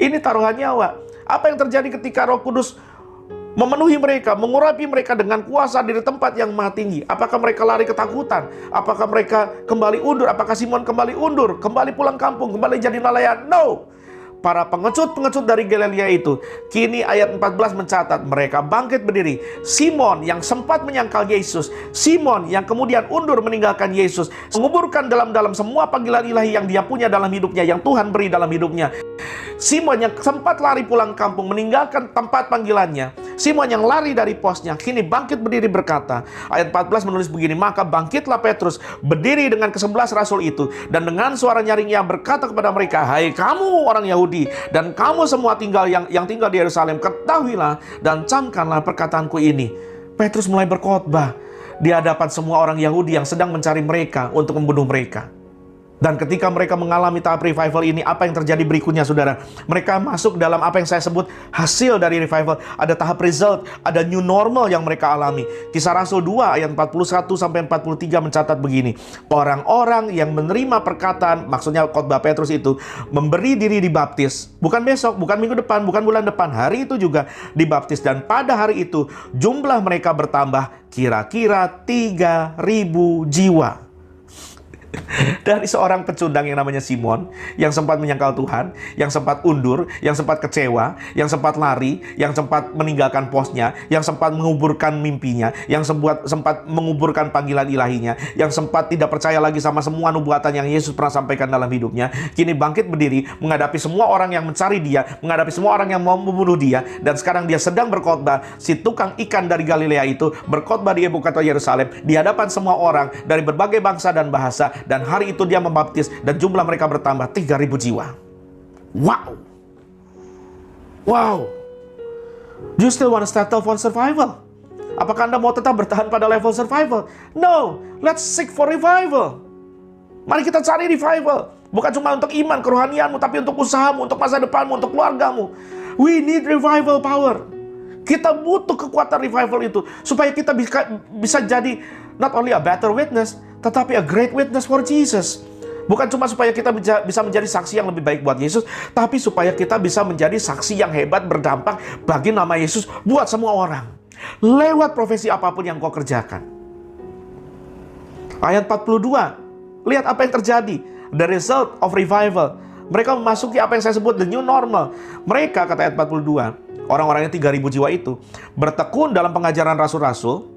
Ini taruhan nyawa. Apa yang terjadi ketika Roh Kudus memenuhi mereka, mengurapi mereka dengan kuasa dari tempat yang maha tinggi? Apakah mereka lari ketakutan? Apakah mereka kembali undur? Apakah Simon kembali undur? Kembali pulang kampung? Kembali jadi nelayan? No! Para pengecut-pengecut dari Galilea itu, kini ayat 14 mencatat, mereka bangkit berdiri. Simon yang sempat menyangkal Yesus, Simon yang kemudian undur meninggalkan Yesus, menguburkan dalam semua panggilan ilahi yang dia punya dalam hidupnya, yang Tuhan beri dalam hidupnya. Simon yang sempat lari pulang kampung, meninggalkan tempat panggilannya. Simon yang lari dari posnya, kini bangkit berdiri berkata, ayat 14 menulis begini, maka bangkitlah Petrus, berdiri dengan ke-11 rasul itu, dan dengan suara nyaring yang berkata kepada mereka, hai kamu orang Yahudi, dan kamu semua yang tinggal di Yerusalem, ketahuilah dan camkanlah perkataanku ini. Petrus mulai berkhotbah di hadapan semua orang Yahudi yang sedang mencari mereka untuk membunuh mereka. Dan ketika mereka mengalami tahap revival ini, apa yang terjadi berikutnya, saudara? Mereka masuk dalam apa yang saya sebut hasil dari revival. Ada tahap result, ada new normal yang mereka alami. Kisah Rasul 2 ayat 41-43 mencatat begini. Orang-orang yang menerima perkataan, maksudnya khotbah Petrus itu, memberi diri dibaptis. Bukan besok, bukan minggu depan, bukan bulan depan. Hari itu juga dibaptis. Dan pada hari itu, jumlah mereka bertambah kira-kira 3.000 jiwa. Dari seorang pecundang yang namanya Simon, yang sempat menyangkal Tuhan, yang sempat undur, yang sempat kecewa, yang sempat lari, yang sempat meninggalkan posnya, yang sempat menguburkan mimpinya, yang sempat menguburkan panggilan ilahinya, yang sempat tidak percaya lagi sama semua nubuatan yang Yesus pernah sampaikan dalam hidupnya, kini bangkit berdiri, menghadapi semua orang yang mencari dia, menghadapi semua orang yang mau membunuh dia, dan sekarang dia sedang berkhotbah. Si tukang ikan dari Galilea itu berkhotbah di ibu kota Yerusalem, di hadapan semua orang dari berbagai bangsa dan bahasa. Dan hari itu dia membaptis dan jumlah mereka bertambah 3.000 jiwa. Wow. Wow. Do you still want to settle for survival? Apakah Anda mau tetap bertahan pada level survival? No. Let's seek for revival. Mari kita cari revival. Bukan cuma untuk iman, kerohanianmu, tapi untuk usahamu, untuk masa depanmu, untuk keluargamu. We need revival power. Kita butuh kekuatan revival itu supaya kita bisa jadi not only a better witness, tetapi a great witness for Jesus. Bukan cuma supaya kita bisa menjadi saksi yang lebih baik buat Yesus, tapi supaya kita bisa menjadi saksi yang hebat, berdampak bagi nama Yesus buat semua orang. Lewat profesi apapun yang kau kerjakan. Ayat 42. Lihat apa yang terjadi. The result of revival. Mereka memasuki apa yang saya sebut the new normal. Mereka, kata ayat 42, orang-orangnya 3.000 jiwa itu bertekun dalam pengajaran rasul-rasul,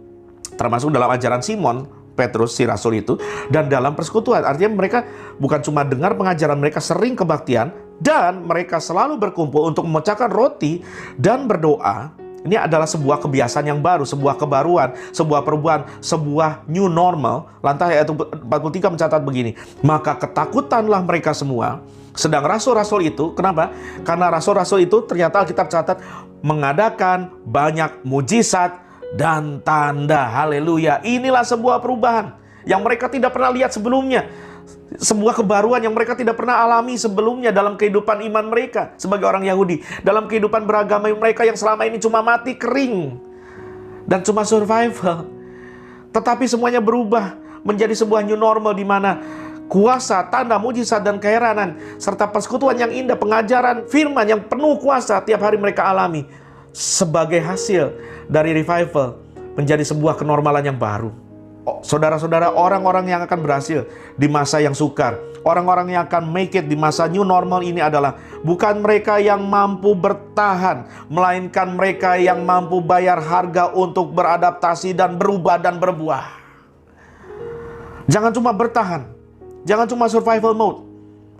termasuk dalam ajaran Simon Petrus, si rasul itu, dan dalam persekutuan. Artinya mereka bukan cuma dengar pengajaran, mereka sering kebaktian, dan mereka selalu berkumpul untuk memecahkan roti dan berdoa. Ini adalah sebuah kebiasaan yang baru, sebuah kebaruan, sebuah perubahan, sebuah new normal. Lantas ayat 43 mencatat begini, maka ketakutanlah mereka semua. Sedang rasul-rasul itu, kenapa? Karena rasul-rasul itu ternyata Alkitab catat mengadakan banyak mujizat dan tanda. Haleluya. Inilah sebuah perubahan yang mereka tidak pernah lihat sebelumnya. Sebuah kebaruan yang mereka tidak pernah alami sebelumnya dalam kehidupan iman mereka sebagai orang Yahudi. Dalam kehidupan beragama mereka yang selama ini cuma mati kering dan cuma survival. Tetapi semuanya berubah menjadi sebuah new normal di mana kuasa, tanda, mujizat, dan keheranan serta persekutuan yang indah, pengajaran firman yang penuh kuasa tiap hari mereka alami sebagai hasil dari revival menjadi sebuah kenormalan yang baru. Saudara-saudara, orang-orang yang akan berhasil di masa yang sukar, orang-orang yang akan make it di masa new normal ini adalah bukan mereka yang mampu bertahan, melainkan mereka yang mampu bayar harga untuk beradaptasi dan berubah dan berbuah. Jangan cuma bertahan, jangan cuma survival mode.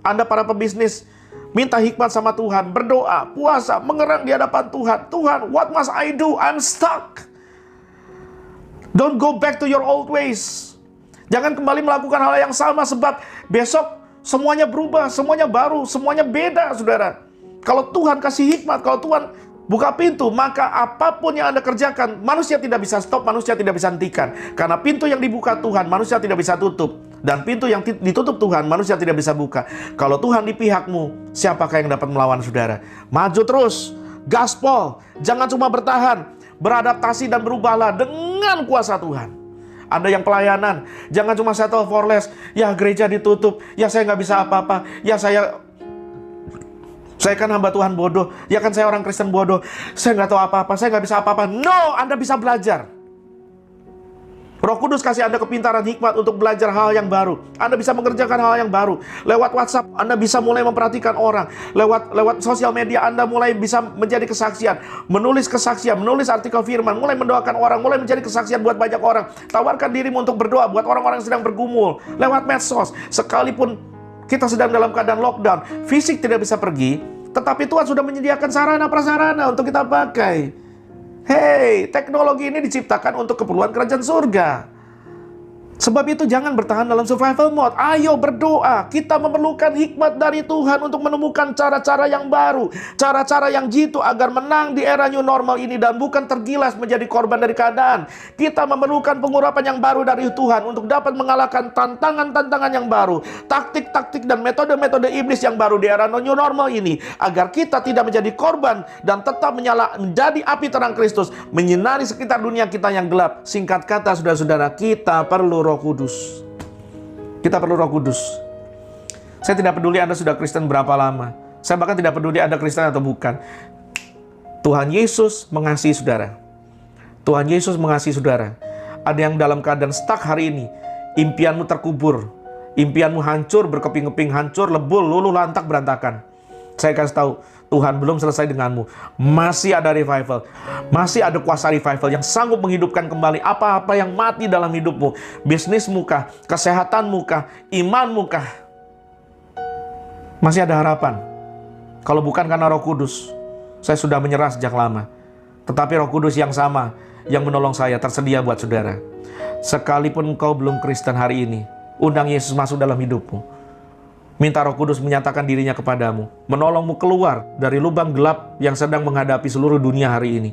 Anda para pebisnis, minta hikmat sama Tuhan, berdoa, puasa, mengerang di hadapan Tuhan. Tuhan, what must I do? I'm stuck. Don't go back to your old ways. Jangan kembali melakukan hal yang sama, sebab besok semuanya berubah, semuanya baru, semuanya beda, saudara. Kalau Tuhan kasih hikmat, kalau Tuhan buka pintu, maka apapun yang Anda kerjakan, manusia tidak bisa stop, manusia tidak bisa hentikan. Karena pintu yang dibuka Tuhan, manusia tidak bisa tutup. Dan pintu yang ditutup Tuhan, manusia tidak bisa buka. Kalau Tuhan di pihakmu, siapakah yang dapat melawan, saudara? Maju terus, gaspol, jangan cuma bertahan, beradaptasi dan berubahlah dengan kuasa Tuhan. Anda yang pelayanan, jangan cuma settle for less. Ya gereja ditutup, ya saya nggak bisa apa-apa, ya saya kan hamba Tuhan bodoh, ya kan saya orang Kristen bodoh, saya nggak tahu apa-apa, saya nggak bisa apa-apa. No, Anda bisa belajar. Roh Kudus kasih Anda kepintaran, hikmat untuk belajar hal yang baru. Anda bisa mengerjakan hal yang baru. Lewat WhatsApp, Anda bisa mulai memperhatikan orang. Lewat sosial media, Anda mulai bisa menjadi kesaksian. Menulis kesaksian, menulis artikel firman, mulai mendoakan orang, mulai menjadi kesaksian buat banyak orang. Tawarkan dirimu untuk berdoa buat orang-orang yang sedang bergumul. Lewat medsos, sekalipun kita sedang dalam keadaan lockdown, fisik tidak bisa pergi, tetapi Tuhan sudah menyediakan sarana-prasarana untuk kita pakai. Hey, teknologi ini diciptakan untuk keperluan kerajaan surga. Sebab itu jangan bertahan dalam survival mode. Ayo berdoa. Kita memerlukan hikmat dari Tuhan untuk menemukan cara-cara yang baru, cara-cara yang jitu agar menang di era new normal ini dan bukan tergilas menjadi korban dari keadaan. Kita memerlukan pengurapan yang baru dari Tuhan untuk dapat mengalahkan tantangan-tantangan yang baru, taktik-taktik dan metode-metode iblis yang baru di era new normal ini, agar kita tidak menjadi korban dan tetap menjadi api terang Kristus, menyinari sekitar dunia kita yang gelap. Singkat kata, saudara-saudara, kita perlu Roh Kudus. Kita perlu Roh Kudus. Saya tidak peduli Anda sudah Kristen berapa lama. Saya bahkan tidak peduli Anda Kristen atau bukan. Tuhan Yesus mengasihi saudara. Tuhan Yesus mengasihi saudara. Ada yang dalam keadaan stuck hari ini. Impianmu terkubur. Impianmu hancur, berkeping-keping, hancur, lebur, luluh lantak, berantakan. Saya kasih tahu, Tuhan belum selesai denganmu. Masih ada revival. Masih ada kuasa revival yang sanggup menghidupkan kembali apa-apa yang mati dalam hidupmu. Bisnismu kah? Kesehatanmu kah? Imanmu kah? Masih ada harapan. Kalau bukan karena Roh Kudus, saya sudah menyerah sejak lama. Tetapi Roh Kudus yang sama, yang menolong saya, tersedia buat saudara. Sekalipun engkau belum Kristen hari ini, undang Yesus masuk dalam hidupmu. Minta Roh Kudus menyatakan dirinya kepadamu, menolongmu keluar dari lubang gelap yang sedang menghadapi seluruh dunia hari ini.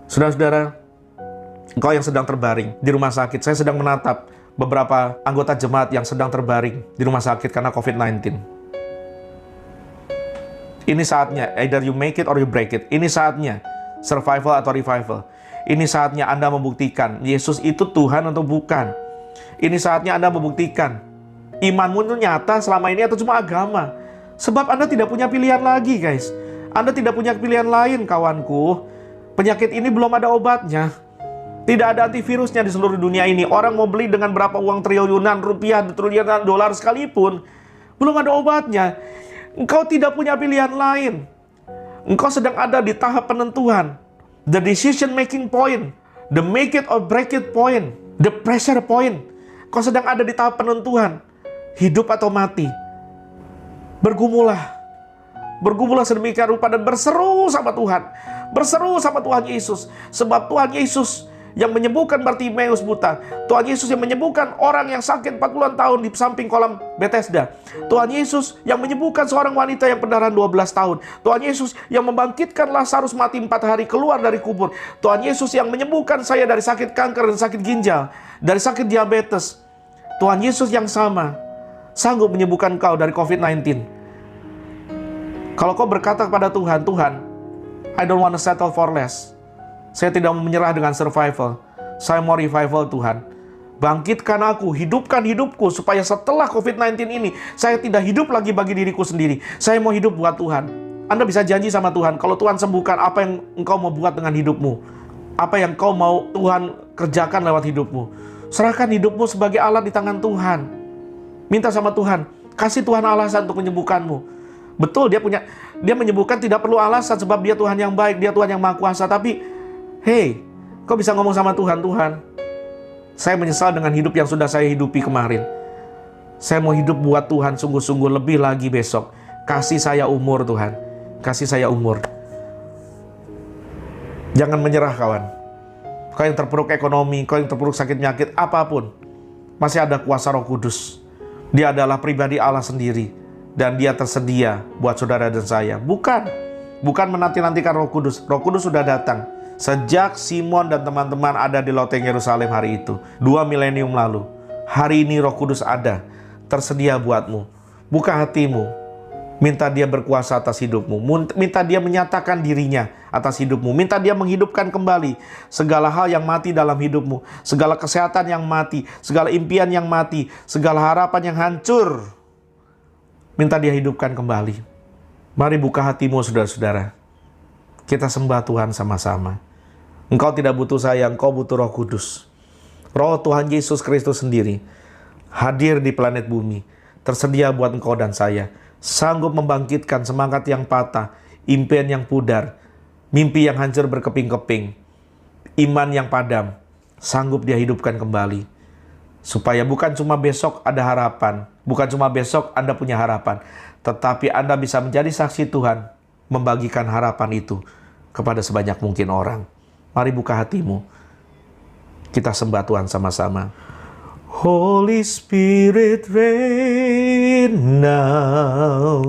Saudara-saudara, engkau yang sedang terbaring di rumah sakit, saya sedang menatap beberapa anggota jemaat yang sedang terbaring di rumah sakit karena COVID-19. Ini saatnya, either you make it or you break it. Ini saatnya, survival atau revival. Ini saatnya Anda membuktikan, Yesus itu Tuhan atau bukan. Ini saatnya Anda membuktikan, imanmu itu nyata selama ini atau cuma agama. Sebab Anda tidak punya pilihan lagi, guys. Anda tidak punya pilihan lain, kawanku. Penyakit ini belum ada obatnya. Tidak ada antivirusnya di seluruh dunia ini. Orang mau beli dengan berapa uang triliunan rupiah, triliunan dolar sekalipun, belum ada obatnya. Engkau tidak punya pilihan lain. Engkau sedang ada di tahap penentuan. The decision making point. The make it or break it point. The pressure point. Engkau sedang ada di tahap penentuan. Hidup atau mati. Bergumulah. Bergumulah sedemikian rupa dan berseru sama Tuhan. Berseru sama Tuhan Yesus. Sebab Tuhan Yesus yang menyembuhkan Bartimeus buta. Tuhan Yesus yang menyembuhkan orang yang sakit 40 tahun di samping kolam Bethesda. Tuhan Yesus yang menyembuhkan seorang wanita yang pendarahan 12 tahun. Tuhan Yesus yang membangkitkan Lazarus mati 4 hari keluar dari kubur. Tuhan Yesus yang menyembuhkan saya dari sakit kanker dan sakit ginjal. Dari sakit diabetes. Tuhan Yesus yang sama sanggup menyembuhkan kau dari COVID-19. Kalau kau berkata kepada Tuhan, Tuhan, I don't want to settle for less. Saya tidak mau menyerah dengan survival. Saya mau revival, Tuhan. Bangkitkan aku, hidupkan hidupku, supaya setelah COVID-19 ini, saya tidak hidup lagi bagi diriku sendiri. Saya mau hidup buat Tuhan. Anda bisa janji sama Tuhan, kalau Tuhan sembuhkan, apa yang engkau mau buat dengan hidupmu? Apa yang kau mau Tuhan kerjakan lewat hidupmu? Serahkan hidupmu sebagai alat di tangan Tuhan. Minta sama Tuhan, kasih Tuhan alasan untuk menyembuhkanmu. Betul, dia menyembuhkan tidak perlu alasan sebab dia Tuhan yang baik, dia Tuhan yang Maha Kuasa. Tapi, hey, kau bisa ngomong sama Tuhan, Tuhan, saya menyesal dengan hidup yang sudah saya hidupi kemarin. Saya mau hidup buat Tuhan sungguh-sungguh lebih lagi besok. Kasih saya umur, Tuhan. Kasih saya umur. Jangan menyerah, kawan. Kau yang terpuruk ekonomi, kau yang terpuruk sakit penyakit, apapun, masih ada kuasa Roh Kudus. Dia adalah pribadi Allah sendiri. Dan dia tersedia buat saudara dan saya. Bukan menanti-nantikan Roh Kudus. Roh Kudus sudah datang. Sejak Simon dan teman-teman ada di loteng Yerusalem hari itu. 2 milenium lalu. Hari ini Roh Kudus ada. Tersedia buatmu. Buka hatimu. Minta dia berkuasa atas hidupmu. Minta dia menyatakan dirinya atas hidupmu. Minta dia menghidupkan kembali segala hal yang mati dalam hidupmu. Segala kesehatan yang mati. Segala impian yang mati. Segala harapan yang hancur. Minta dia hidupkan kembali. Mari buka hatimu, saudara-saudara. Kita sembah Tuhan sama-sama. Engkau tidak butuh saya, engkau butuh Roh Kudus. Roh Tuhan Yesus Kristus sendiri hadir di planet bumi. Tersedia buat engkau dan saya. Sanggup membangkitkan semangat yang patah, impian yang pudar, mimpi yang hancur berkeping-keping, iman yang padam, sanggup dia hidupkan kembali. Supaya bukan cuma besok ada harapan, bukan cuma besok Anda punya harapan, tetapi Anda bisa menjadi saksi Tuhan, membagikan harapan itu kepada sebanyak mungkin orang. Mari buka hatimu, kita sembah Tuhan sama-sama. Holy Spirit reign now.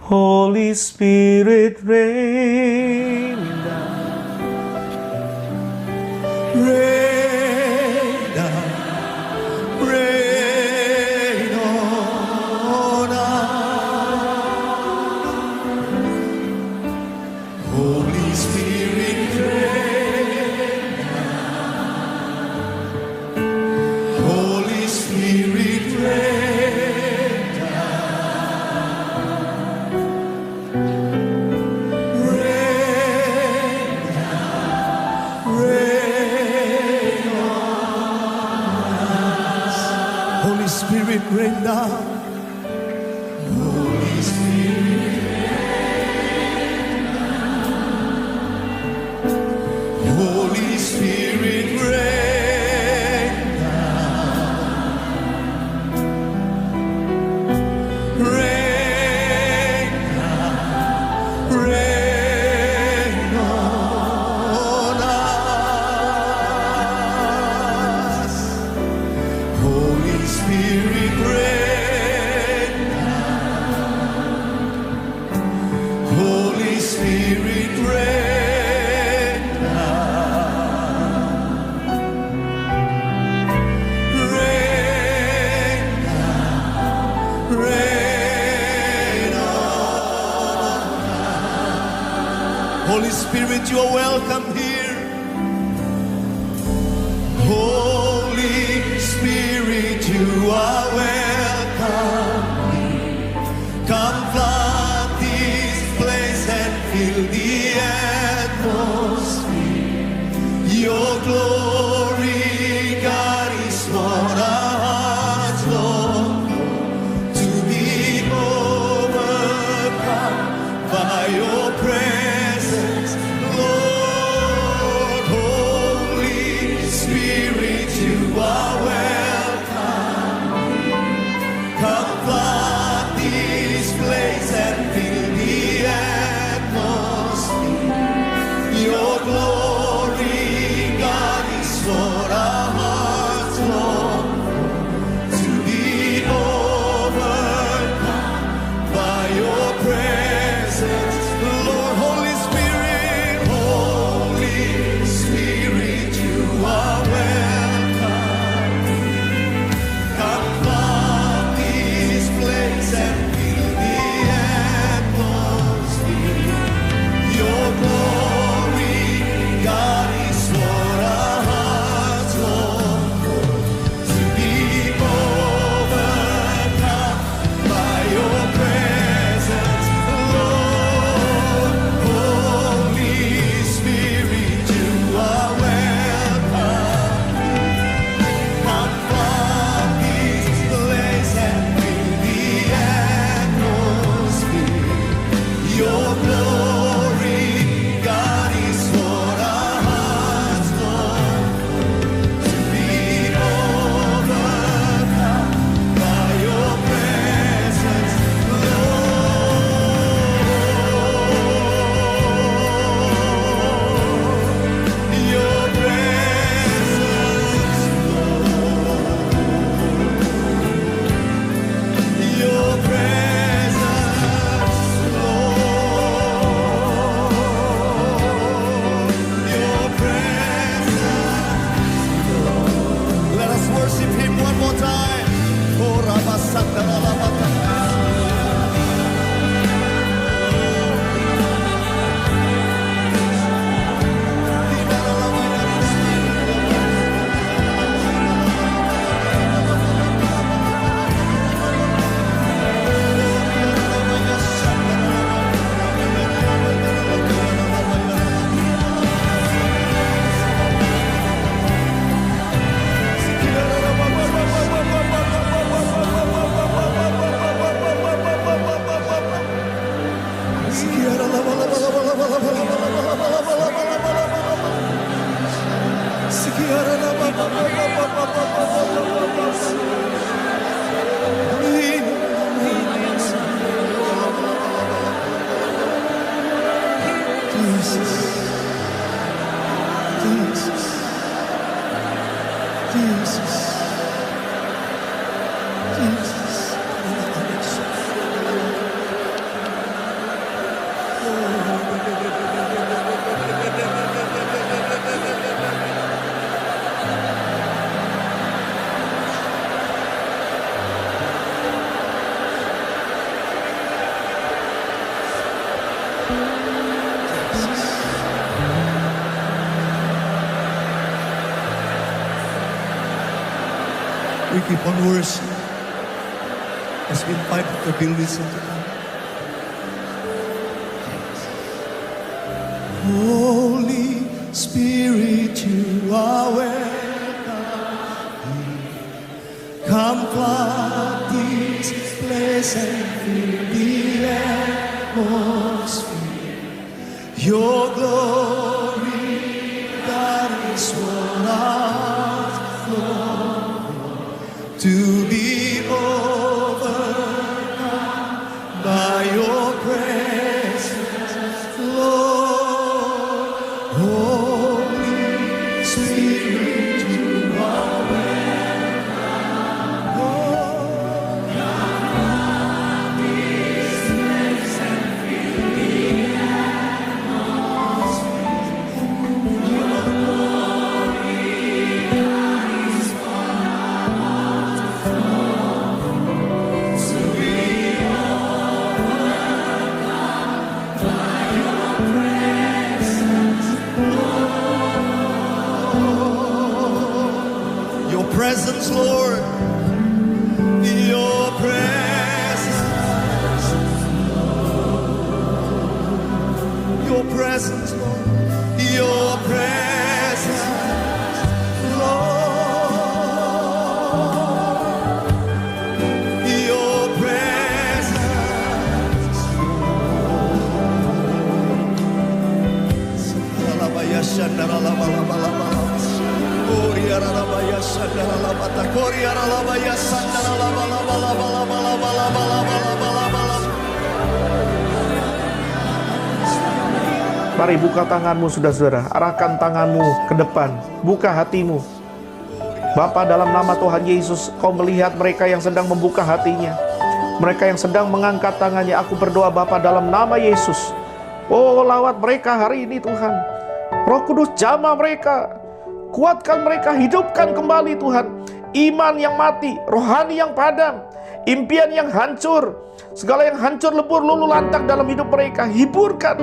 Holy Spirit reign now. Rain down, rain on us. Holy Spirit, rain down. Holy Spirit, rain down. Rain down, rain on us. Holy Spirit, rain down. Holy Spirit, rain down. Holy Spirit, rain down. Rain down, rain on us. Holy Spirit, rain down. Holy Spirit, rain down. Rain down, rain on us. Holy Spirit, you are welcome here. Holy Spirit, you are welcome here. Come flood this place and fill the atmosphere. Your glory, God, is what our hearts long for. To be overcome by your presence, Lord. Holy Spirit, you are welcome. Come flood this place and fill the atmosphere. Your glory, God, is what our hearts long for. To be overcome by your presence, Lord. Holy Spirit, you are welcome. Come flood this place and fill the atmosphere. Your glory, God, is what our hearts long for. To be overcome by your presence, Lord. Holy Spirit, you are welcome. Come flood this place and fill the atmosphere. Your glory, God, is what our hearts long for. To be overcome by your presence, Lord. Your presence, your presence, Lord. Your presence, Lord. Let us worship Him one more time. Oh, Rabasanda, Rabata. Jesus. Jesus. We keep on worship as we invite the capabilities of God. Holy Spirit, you are welcome. Come flood this place and fill the atmosphere. Your glory, that is what our hearts long to be overcome by your presence, Lord. Holy Spirit, you are welcome. Oh, come on this place and fill the atmosphere. Your glory, that is what our hearts long to be overcome by your presence, Lord. Your presence, Lord. Your presence. Your presence, Lord. Your presence, Lord. Your presence, Mari buka tanganmu saudara-saudara, arahkan tanganmu ke depan, buka hatimu. Bapa, dalam nama Tuhan Yesus, Kau melihat mereka yang sedang membuka hatinya, mereka yang sedang mengangkat tangannya. Aku berdoa Bapa dalam nama Yesus, oh lawat mereka hari ini Tuhan. Roh Kudus jamah mereka, kuatkan mereka, hidupkan kembali Tuhan. Iman yang mati, rohani yang padam, impian yang hancur, segala yang hancur lebur lulu lantak dalam hidup mereka, hidupkan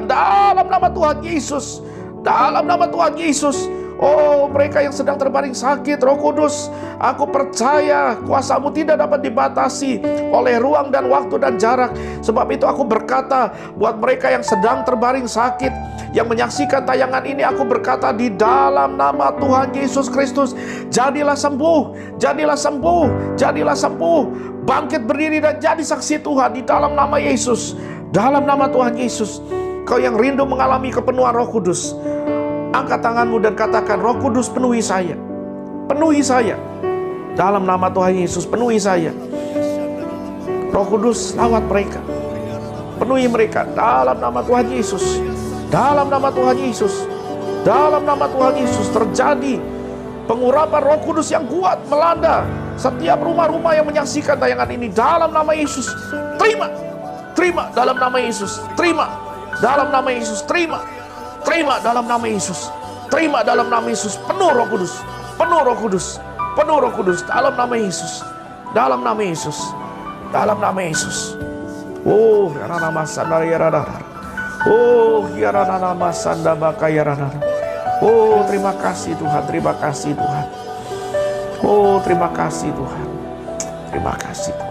dalam nama Tuhan Yesus. Dalam nama Tuhan Yesus. Oh, mereka yang sedang terbaring sakit, Roh Kudus, aku percaya kuasa-Mu tidak dapat dibatasi oleh ruang dan waktu dan jarak. Sebab itu aku berkata buat mereka yang sedang terbaring sakit, yang menyaksikan tayangan ini, aku berkata di dalam nama Tuhan Yesus Kristus, jadilah sembuh, jadilah sembuh, jadilah sembuh, bangkit berdiri dan jadi saksi Tuhan di dalam nama Yesus. Dalam nama Tuhan Yesus. Kau yang rindu mengalami kepenuhan Roh Kudus, angkat tanganmu dan katakan, Roh Kudus penuhi saya. Penuhi saya. Dalam nama Tuhan Yesus, penuhi saya. Roh Kudus lawat mereka. Penuhi mereka dalam nama Tuhan Yesus. Dalam nama Tuhan Yesus. Dalam nama Tuhan Yesus terjadi pengurapan Roh Kudus yang kuat melanda setiap rumah-rumah yang menyaksikan tayangan ini. Dalam nama Yesus. Terima. Terima dalam nama Yesus. Terima dalam nama Yesus. Terima. Terima dalam nama Yesus. Terima dalam nama Yesus. Penuh Roh Kudus. Penuh Roh Kudus. Penuh Roh Kudus dalam nama Yesus. Dalam nama Yesus. Dalam nama Yesus. Oh, ya nama sandar ya radar. Oh, ya nama sandar baka ya radar. Oh, terima kasih Tuhan. Terima kasih Tuhan. Oh, terima kasih Tuhan. Terima kasih Tuhan.